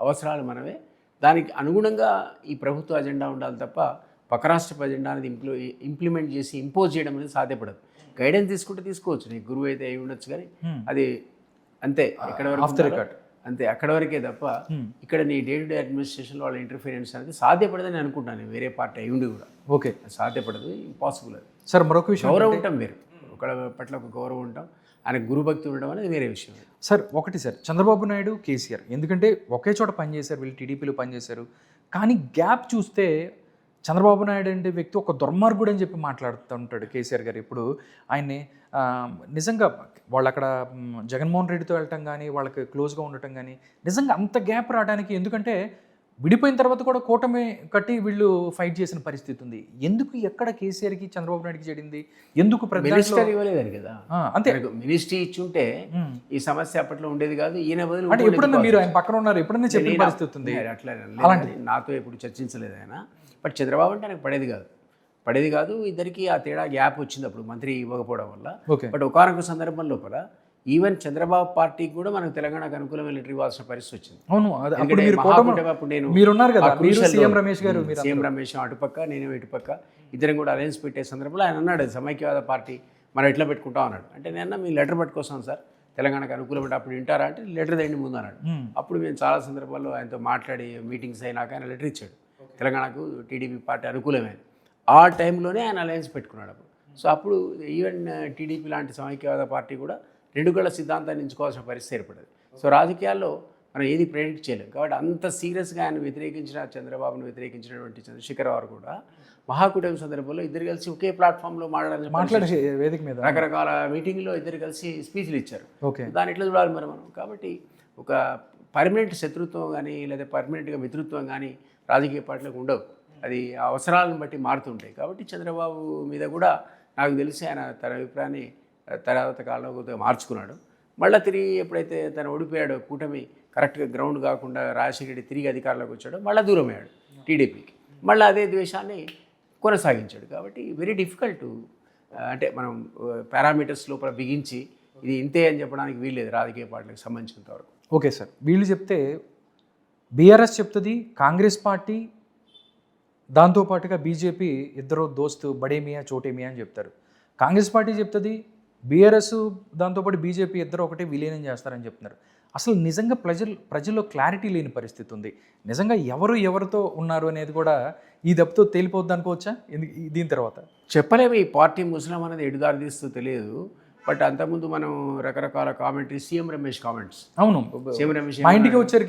అవసరాలు మనవే. దానికి అనుగుణంగా ఈ ప్రభుత్వ అజెండా ఉండాలి తప్ప పక్క రాష్ట్ర అజెండా అనేది ఇంప్లిమెంట్ చేసి ఇంపోజ్ చేయడం అనేది సాధ్యపడదు. గైడెన్స్ తీసుకుంటే తీసుకోవచ్చు, నీకు గురువు అయితే అయి ఉండొచ్చు, కానీ అది అంతే ఎక్కడ వరకు అంతే అక్కడ వరకే తప్ప ఇక్కడ నీ డే టు డే అడ్మినిస్ట్రేషన్లో వాళ్ళ ఇంటర్ఫీరెన్స్ అనేది సాధ్యపడదని అనుకుంటాను. వేరే పార్టీ అయి ఉండి కూడా ఓకే సాధ్యపడదు, ఇంపాసిబుల్. అది సార్ మరొక విషయం, గౌరవం ఉంటాం, వేరు ఒకళ్ళ పట్ల ఒక గౌరవం ఉంటాం, ఆయన గురుభక్తి ఉండడం అనేది వేరే విషయం. సార్ ఒకటి సార్, చంద్రబాబు నాయుడు కేసీఆర్ ఎందుకంటే ఒకే చోట పనిచేశారు, వీళ్ళు టీడీపీలో పనిచేశారు, కానీ గ్యాప్ చూస్తే చంద్రబాబు నాయుడు అంటే వ్యక్తి ఒక దుర్మార్గుడు అని చెప్పి మాట్లాడుతూ ఉంటాడు కేసీఆర్ గారు. ఇప్పుడు ఆయన్ని నిజంగా వాళ్ళు అక్కడ జగన్మోహన్ రెడ్డితో వెళ్ళటం కానీ, వాళ్ళకి క్లోజ్గా ఉండటం కానీ, నిజంగా అంత గ్యాప్ రావడానికి, ఎందుకంటే విడిపోయిన తర్వాత కూడా కూటమి కట్టి వీళ్ళు ఫైట్ చేసిన పరిస్థితి ఉంది. ఎందుకు ఎక్కడ కేసీఆర్కి చంద్రబాబు నాయుడుకి చెడింది? ఎందుకు మినిస్టర్ ఇవ్వలేదని కదా, అంతే మినిస్ట్రీ ఇచ్చుంటే ఈ సమస్య అప్పట్లో ఉండేది కాదు. ఈయన బదులు అంటే ఎప్పుడన్నా మీరు ఆయన పక్కన ఉన్నారు, ఎప్పుడన్నా చెప్పిన పరిస్థితి ఉంది అట్లా అలాంటి నాతో ఎప్పుడు చర్చించలేదు ఆయన. బట్ చంద్రబాబు అంటే నాకు పడేది కాదు. ఇద్దరికి ఆ తేడా గ్యాప్ వచ్చింది అప్పుడు మంత్రి ఇవ్వకపోవడం వల్ల. బట్ ఒకనొక సందర్భం లోపల ఈవెన్ చంద్రబాబు పార్టీకి కూడా మనకు తెలంగాణకు అనుకూలమైన లెటర్ ఇవ్వాల్సిన పరిస్థితి వచ్చింది. సీఎం రమేష్ అటుపక్క, నేను ఇటుపక్క, ఇద్దరం కూడా అలయన్స్ పెట్టే సందర్భంలో ఆయన అన్నాడు సమైక్యవాద పార్టీ మనం ఎట్లా పెట్టుకుంటాం అన్నాడు. అంటే నేను మీ లెటర్ పెట్టుకొస్తాను సార్, తెలంగాణకు అనుకూలమైన అప్పుడు వింటారా అంటే లెటర్ దేండి ముందు అన్నాడు. అప్పుడు మేము చాలా సందర్భాల్లో ఆయనతో మాట్లాడి మీటింగ్స్ అయినాక ఆయన లెటర్ ఇచ్చాడు, తెలంగాణకు టీడీపీ పార్టీ అనుకూలమే. ఆ టైంలోనే ఆయన అలయన్స్ పెట్టుకున్నాడు అప్పుడు. సో అప్పుడు ఈవెన్ టీడీపీ లాంటి సమైక్యవాద పార్టీ కూడా రెండు గళ్ళ సిద్ధాంతాన్ని ఎంచుకోవాల్సిన పరిస్థితి ఏర్పడేది. సో రాజకీయాల్లో మనం ఏది ప్రెడిక్ట్ చేయలేం. కాబట్టి అంత సీరియస్గా ఆయన వ్యతిరేకించిన చంద్రబాబును వ్యతిరేకించినటువంటి చంద్రశేఖరరావు కూడా మహాకూటమి సందర్భంలో ఇద్దరు కలిసి ఒకే ప్లాట్ఫామ్లో మాట్లాడే వేదిక మీద రకరకాల మీటింగ్లో ఇద్దరు కలిసి స్పీచ్లు ఇచ్చారు. ఓకే, దాని ఎట్లా చూడాలి మరి మనం? కాబట్టి ఒక పర్మనెంట్ శత్రుత్వం కానీ లేదా పర్మనెంట్గా మిత్రుత్వం కానీ రాజకీయ పార్టీలకు ఉండవు. అది అవసరాలను బట్టి మారుతుంటాయి. కాబట్టి చంద్రబాబు మీద కూడా నాకు తెలిసి ఆయన తన అభిప్రాయాన్ని తర్వాత కాలంలో కొద్దిగా మార్చుకున్నాడు. మళ్ళీ తిరిగి ఎప్పుడైతే తను ఓడిపోయాడో, కూటమి కరెక్ట్గా గ్రౌండ్ కాకుండా రాజశేఖర రెడ్డి తిరిగి అధికారంలోకి వచ్చాడో మళ్ళీ దూరం అయ్యాడు టీడీపీకి. మళ్ళీ అదే ద్వేషాన్ని కొనసాగించాడు. కాబట్టి వెరీ డిఫికల్ట్, అంటే మనం పారామీటర్స్ లోపల బిగించి ఇది ఇంతే అని చెప్పడానికి వీల్లేదు రాజకీయ పార్టీలకు సంబంధించినంత వరకు. ఓకే సార్, వీళ్ళు చెప్తే బీఆర్ఎస్ చెప్తుంది, కాంగ్రెస్ పార్టీ దాంతోపాటుగా బీజేపీ ఇద్దరు దోస్తు బడేమియా చోటేమియా అని చెప్తారు. కాంగ్రెస్ పార్టీ చెప్తుంది బీఆర్ఎస్ దాంతోపాటు బీజేపీ ఇద్దరు ఒకటే విలీనం చేస్తారని చెప్తున్నారు. అసలు నిజంగా ప్రజల్లో క్లారిటీ లేని పరిస్థితి ఉంది. నిజంగా ఎవరితో ఉన్నారు అనేది కూడా ఈ దెబ్బతో తేలిపోద్ది అనుకోవచ్చా దీని తర్వాత? చెప్పలేము. ఈ పార్టీ ముస్లిం అనేది ఎడుదారి తీస్తూ తెలియదు. బట్ అంతకుముందు మనం రకరకాల కామెంటరీ, సీఎం రమేష్ కామెంట్స్, అవును, సీఎం రమేష్ మా ఇంటికి వచ్చారు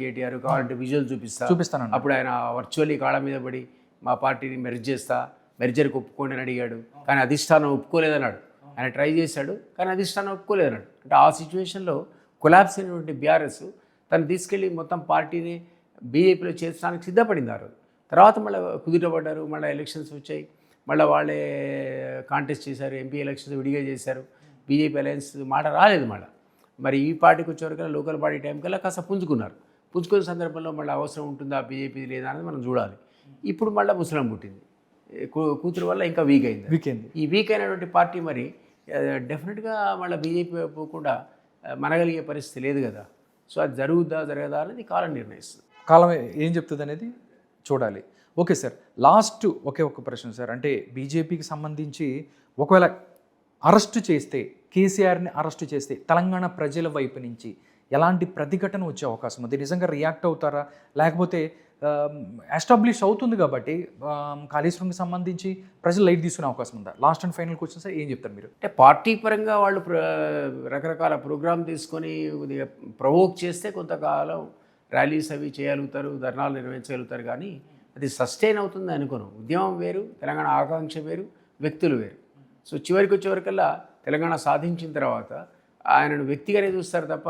కేటీఆర్ కావాలంటే విజువల్ చూపిస్తాను. అప్పుడు ఆయన వర్చువల్లీ కాళ్ళ మీద పడి మా పార్టీని మెర్జ్ చేస్తా, మెర్జర్కి ఒప్పుకోండి అని అడిగాడు. కానీ అధిష్టానం ఒప్పుకోలేదన్నాడు. ఆయన ట్రై చేశాడు కానీ అధిష్టానం ఒప్పుకోలేదన్నాడు. అంటే ఆ సిచ్యువేషన్లో కొలాప్స్ అయినటువంటి బీఆర్ఎస్ తను తీసుకెళ్ళి మొత్తం పార్టీని బీజేపీలో చేర్చడానికి సిద్ధపడింది. ఆ రోజు తర్వాత మళ్ళీ కుదుటపడ్డారు. మళ్ళీ ఎలక్షన్స్ వచ్చాయి, మళ్ళీ వాళ్ళే కాంటెస్ట్ చేశారు, ఎంపీ ఎలక్షన్స్ విడిగా చేశారు. బీజేపీ అలయన్స్ మాట రాలేదు. మళ్ళీ మరి ఈ పార్టీకి వచ్చేవరకల్లా లోకల్ పార్టీ టైం కల్లా కాస్త పుంజుకున్నారు. పుంజుకున్న సందర్భంలో మళ్ళీ అవసరం ఉంటుందా బీజేపీ లేదా అనేది మనం చూడాలి. ఇప్పుడు మళ్ళీ ముస్లిం పుట్టింది, కూతురు వల్ల ఇంకా వీక్ అయింది. ఈ వీక్ అయినటువంటి పార్టీ మరి డెఫినెట్గా మళ్ళీ బీజేపీ పోకుండా మనగలిగే పరిస్థితి లేదు కదా. సో అది జరగదా అనేది కాలం నిర్ణయిస్తుంది. కాలం ఏం చెప్తుంది అనేది చూడాలి. ఓకే సార్, లాస్ట్ ఒకే ఒక ప్రశ్న సార్, అంటే బీజేపీకి సంబంధించి ఒకవేళ అరెస్టు చేస్తే, కేసీఆర్ని అరెస్టు చేస్తే తెలంగాణ ప్రజల వైపు నుంచి ఎలాంటి ప్రతిఘటన వచ్చే అవకాశం ఉంది? నిజంగా రియాక్ట్ అవుతారా, లేకపోతే ఎస్టాబ్లిష్ అవుతుంది కాబట్టి కాళేశ్వరంకి సంబంధించి ప్రజలు లైట్ తీసుకునే అవకాశం ఉందా? Last and final question sir, ఏం చెప్తారు మీరు? అంటే పార్టీ పరంగా వాళ్ళు రకరకాల ప్రోగ్రామ్ తీసుకొని ప్రవోక్ చేస్తే కొంతకాలం ర్యాలీస్ అవి చేయగలుగుతారు, ధర్నాలు నిర్వహించగలుగుతారు. కానీ అది సస్టైన్ అవుతుంది అనుకోను. ఉద్యమం వేరు, తెలంగాణ ఆకాంక్ష వేరు, వ్యక్తులు వేరు. సో చివరికి వచ్చేవరకల్లా తెలంగాణ సాధించిన తర్వాత ఆయనను వ్యక్తిగానే చూస్తారు తప్ప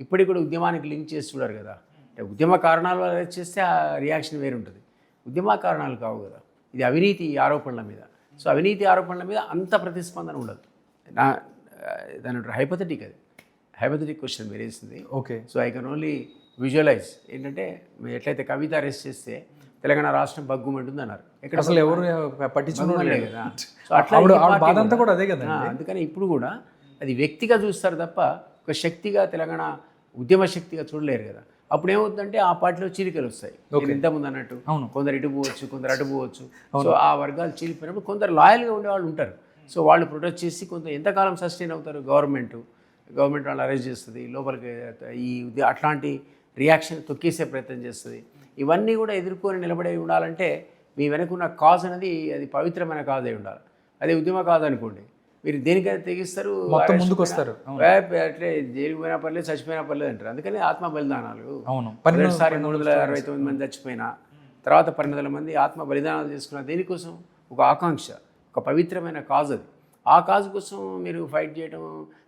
ఇప్పటికి కూడా ఉద్యమానికి లింక్ చేసి చూడరు కదా. అంటే ఉద్యమ కారణాల వల్ల అరెస్ట్ చేస్తే ఆ రియాక్షన్ వేరు ఉంటుంది. ఉద్యమ కారణాలు కావు కదా. ఇది అవినీతి ఆరోపణల మీద. సో అవినీతి ఆరోపణల మీద అంత ప్రతిస్పందన ఉండదు. దాని హైపోథెటిక్, అది హైపోథెటిక్ క్వశ్చన్ మీరు వేసింది. Okay, so I can only visualise. ఏంటంటే ఎట్లయితే కవిత అరెస్ట్ చేస్తే తెలంగాణ రాష్ట్రం బగ్గుమంటుంది అన్నారు. ఎక్కడ అసలు ఎవరు పట్టించుకోలేదు కదా. సో అట్లా బాధంతా కూడా అదే కదా. అందుకని ఇప్పుడు కూడా అది వ్యక్తిగా చూస్తారు తప్ప ఒక శక్తిగా, తెలంగాణ ఉద్యమ శక్తిగా చూడలేరు కదా. అప్పుడు ఏమవుతుందంటే ఆ పార్టీలో చీలికలు వస్తాయి. ఇంతకుముందు అన్నట్టు కొందరు ఇటు పోవచ్చు, కొందరు అటు పోవచ్చు. సో ఆ వర్గాలు చీలిపోయినప్పుడు కొందరు లాయల్గా ఉండేవాళ్ళు ఉంటారు. సో వాళ్ళు ప్రొటెస్ట్ చేసి ఎంతకాలం సస్టైన్ అవుతారు? గవర్నమెంట్ వాళ్ళు అరెస్ట్ చేస్తుంది, లోపలికి ఈ అట్లాంటి రియాక్షన్ తొక్కేసే ప్రయత్నం చేస్తుంది. ఇవన్నీ కూడా ఎదుర్కొని నిలబడి ఉండాలంటే మీ వెనకున్న కాజ్ అనేది అది పవిత్రమైన కాజ్ అయి ఉండాలి. అదే ఉద్యమ కాజ్ అనుకోండి, మీరు దేనికైనా తెగిస్తారు, ముందుకు వస్తారు. అట్లే జైలుకి పోయినా పర్లేదు, చచ్చిపోయినా పర్లేదు అంటారు. అందుకని ఆత్మ బలిదానాలు. మొదటిసారి 369 మంది చచ్చిపోయినా, తర్వాత 12,000 మంది ఆత్మ బలిదానాలు చేసుకున్న దేనికోసం? ఒక ఆకాంక్ష, ఒక పవిత్రమైన కాజ్. అది ఆ కాజ్ కోసం మీరు ఫైట్ చేయడం,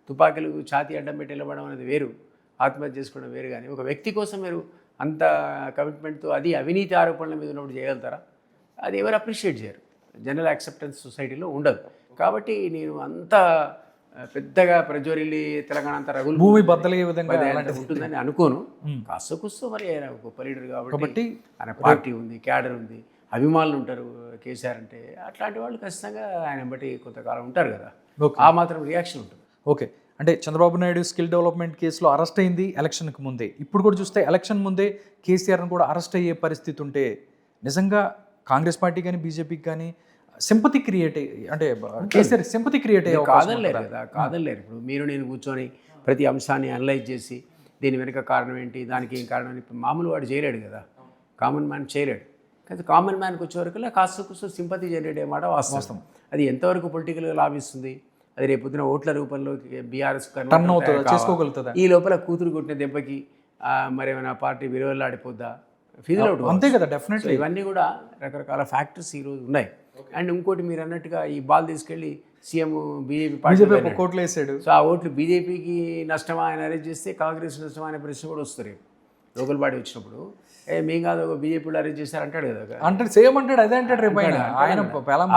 తుపాకీలు ఛాతీ అడ్డం పెట్టి నిలబడడం అనేది వేరు, ఆత్మహత్య చేసుకోవడం వేరు. కానీ ఒక వ్యక్తి కోసం మీరు అంత కమిట్మెంట్తో, అది అవినీతి ఆరోపణల మీద ఉన్నప్పుడు చేయగలుగుతారా? అది ఎవరు అప్రిషియేట్ చేయరు, జనరల్ యాక్సెప్టెన్స్ సొసైటీలో ఉండదు. కాబట్టి నేను అంత పెద్దగా ప్రజ్వరిల్లి తెలంగాణ అంతా రగులు భూమి బద్దలయ్యే విధంగా ఉంటుందని అనుకోను. కాస్త కూస్తో మరి ఆయన గొప్ప లీడర్ కాబట్టి ఆయన పార్టీ ఉంది, క్యాడర్ ఉంది, అభిమానులు ఉంటారు కేసీఆర్ అంటే. అట్లాంటి వాళ్ళు ఖచ్చితంగా ఆయన బట్టి కొంతకాలం ఉంటారు కదా, ఆ మాత్రం రియాక్షన్ ఉంటుంది. ఓకే, అంటే చంద్రబాబు నాయుడు స్కిల్ డెవలప్మెంట్ కేసులో అరెస్ట్ అయింది ఎలక్షన్కి ముందే. ఇప్పుడు కూడా చూస్తే ఎలక్షన్ ముందే కేసీఆర్ని కూడా అరెస్ట్ అయ్యే పరిస్థితి ఉంటే నిజంగా కాంగ్రెస్ పార్టీ కానీ బీజేపీకి కానీ సింపతి క్రియేట్ అంటే కేసీఆర్ సింపతి క్రియేట్ అయ్యే కాదనలేరు కదా, కాదనలేరు. ఇప్పుడు మీరు నేను కూర్చొని ప్రతి అంశాన్ని అనలైజ్ చేసి దీని వెనుక కారణం ఏంటి, దానికి ఏం కారణం అని మామూలు వాడు చేయలేడు కదా, కామన్ మ్యాన్ చేయలేడు. కానీ కామన్ మ్యాన్కి వచ్చేవరకు కాస్త కూస్తో సింపతి జనరేట్ అయ్యే మాట వాస్తవం. అది ఎంతవరకు పొలిటికల్గా లాభిస్తుంది, అది రేపొద్దున ఓట్ల రూపంలో బీఆర్ఎస్ చేసుకోగలుగుతుందా? ఈ లోపల కూతురు కొట్టిన దెబ్బకి మరి ఏమైనా పార్టీ విలువలాడిపోద్దా, ఫిజిల్ అవుట్ అంతే కదా డెఫినెట్లీ. ఇవన్నీ కూడా రకరకాల ఫ్యాక్టర్స్ ఈరోజు ఉన్నాయి. అండ్ ఇంకోటి మీరు అన్నట్టుగా ఈ బాల్ తీసుకెళ్ళి సీఎం బీజేపీ పార్టీ కోట్లు వేసాడు. సో ఆ ఓట్లు బీజేపీకి నష్టమా ఆయన అరెస్ట్ చేస్తే కాంగ్రెస్ నష్టమా అనే ప్రశ్న కూడా వస్తారు లోకల్ బాడీ వచ్చినప్పుడు. మేము కాదు బీజేపీలో అరెస్ట్ చేశారు అంటాడు కదా, అంటే సేమ్ అంటాడు, అదే అంటాడు రేపు ఆయన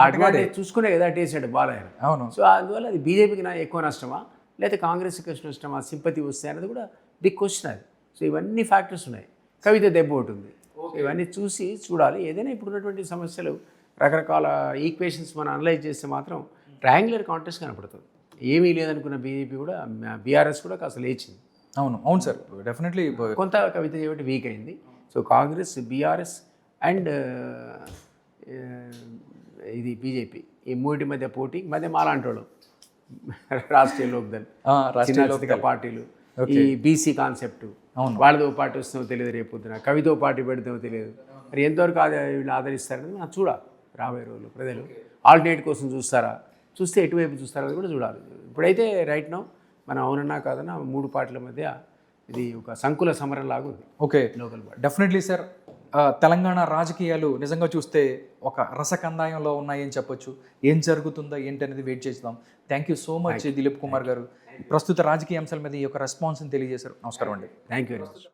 అడ్వాంటేజ్ చూసుకునే కదా అట్టేసాడు బాల్ ఆయన. అవును. సో అందువల్ల అది బీజేపీకి ఎక్కువ నష్టమా లేకపోతే కాంగ్రెస్కి నష్టమా, సింపతి వస్తాయి అనేది కూడా బిగ్ క్వశ్చన్ అది. సో ఇవన్నీ ఫ్యాక్టర్స్ ఉన్నాయి. కవిత దెబ్బ ఉంటుంది. ఇవన్నీ చూసి చూడాలి. ఏదైనా ఇప్పుడు ఉన్నటువంటి సమస్యలు రకరకాల ఈక్వేషన్స్ మనం అనలైజ్ చేస్తే మాత్రం ట్రయాంగులర్ కాంటెస్ట్ కనపడుతుంది. ఏమీ లేదనుకున్న బీజేపీ కూడా, బీఆర్ఎస్ కూడా కాస్త లేచింది. అవును అవును సార్, డెఫినెట్లీ కొంత కవిత చేయబట్టి వీక్ అయింది. సో కాంగ్రెస్, బీఆర్ఎస్ అండ్ ఇది బీజేపీ, ఈ మూడింటి మధ్య పోటీ మధ్య మాలాంటి వాళ్ళు రాష్ట్రీయ లోక్దల్, రాష్ట్రీయ పార్టీలు, ఈ బీసీ కాన్సెప్ట్ వాళ్ళతో పాటు వస్తుందో తెలియదు, రేపొద్దున కవితో పార్టీ పెడతామో తెలియదు. మరి ఎంతవరకు వీళ్ళు ఆదరిస్తారని మనం చూడాలి. రాబోయే రోజులు ప్రజలు ఆల్టర్నేట్ కోసం చూస్తారా, చూస్తే ఎటువైపు చూస్తారా అది కూడా చూడాలి. ఇప్పుడైతే రైట్ నౌ మనం అవునన్నా కాదన్నా 3 పార్టీల మధ్య ఇది ఒక సంకుల సమరం లాగా ఉంది. Okay, local party definitely sir. Telangana రాజకీయాలు నిజంగా చూస్తే ఒక రసకందాయంలో ఉన్నాయని చెప్పొచ్చు. ఏం జరుగుతుందో ఏంటి అనేది వెయిట్ చేద్దాం. Thank you so much Dilip Kumar గారు, ప్రస్తుత రాజకీయ అంశాల మీద ఈ యొక్క రెస్పాన్స్ని తెలియజేశారు. నమస్కారం అండి. Thank you very much.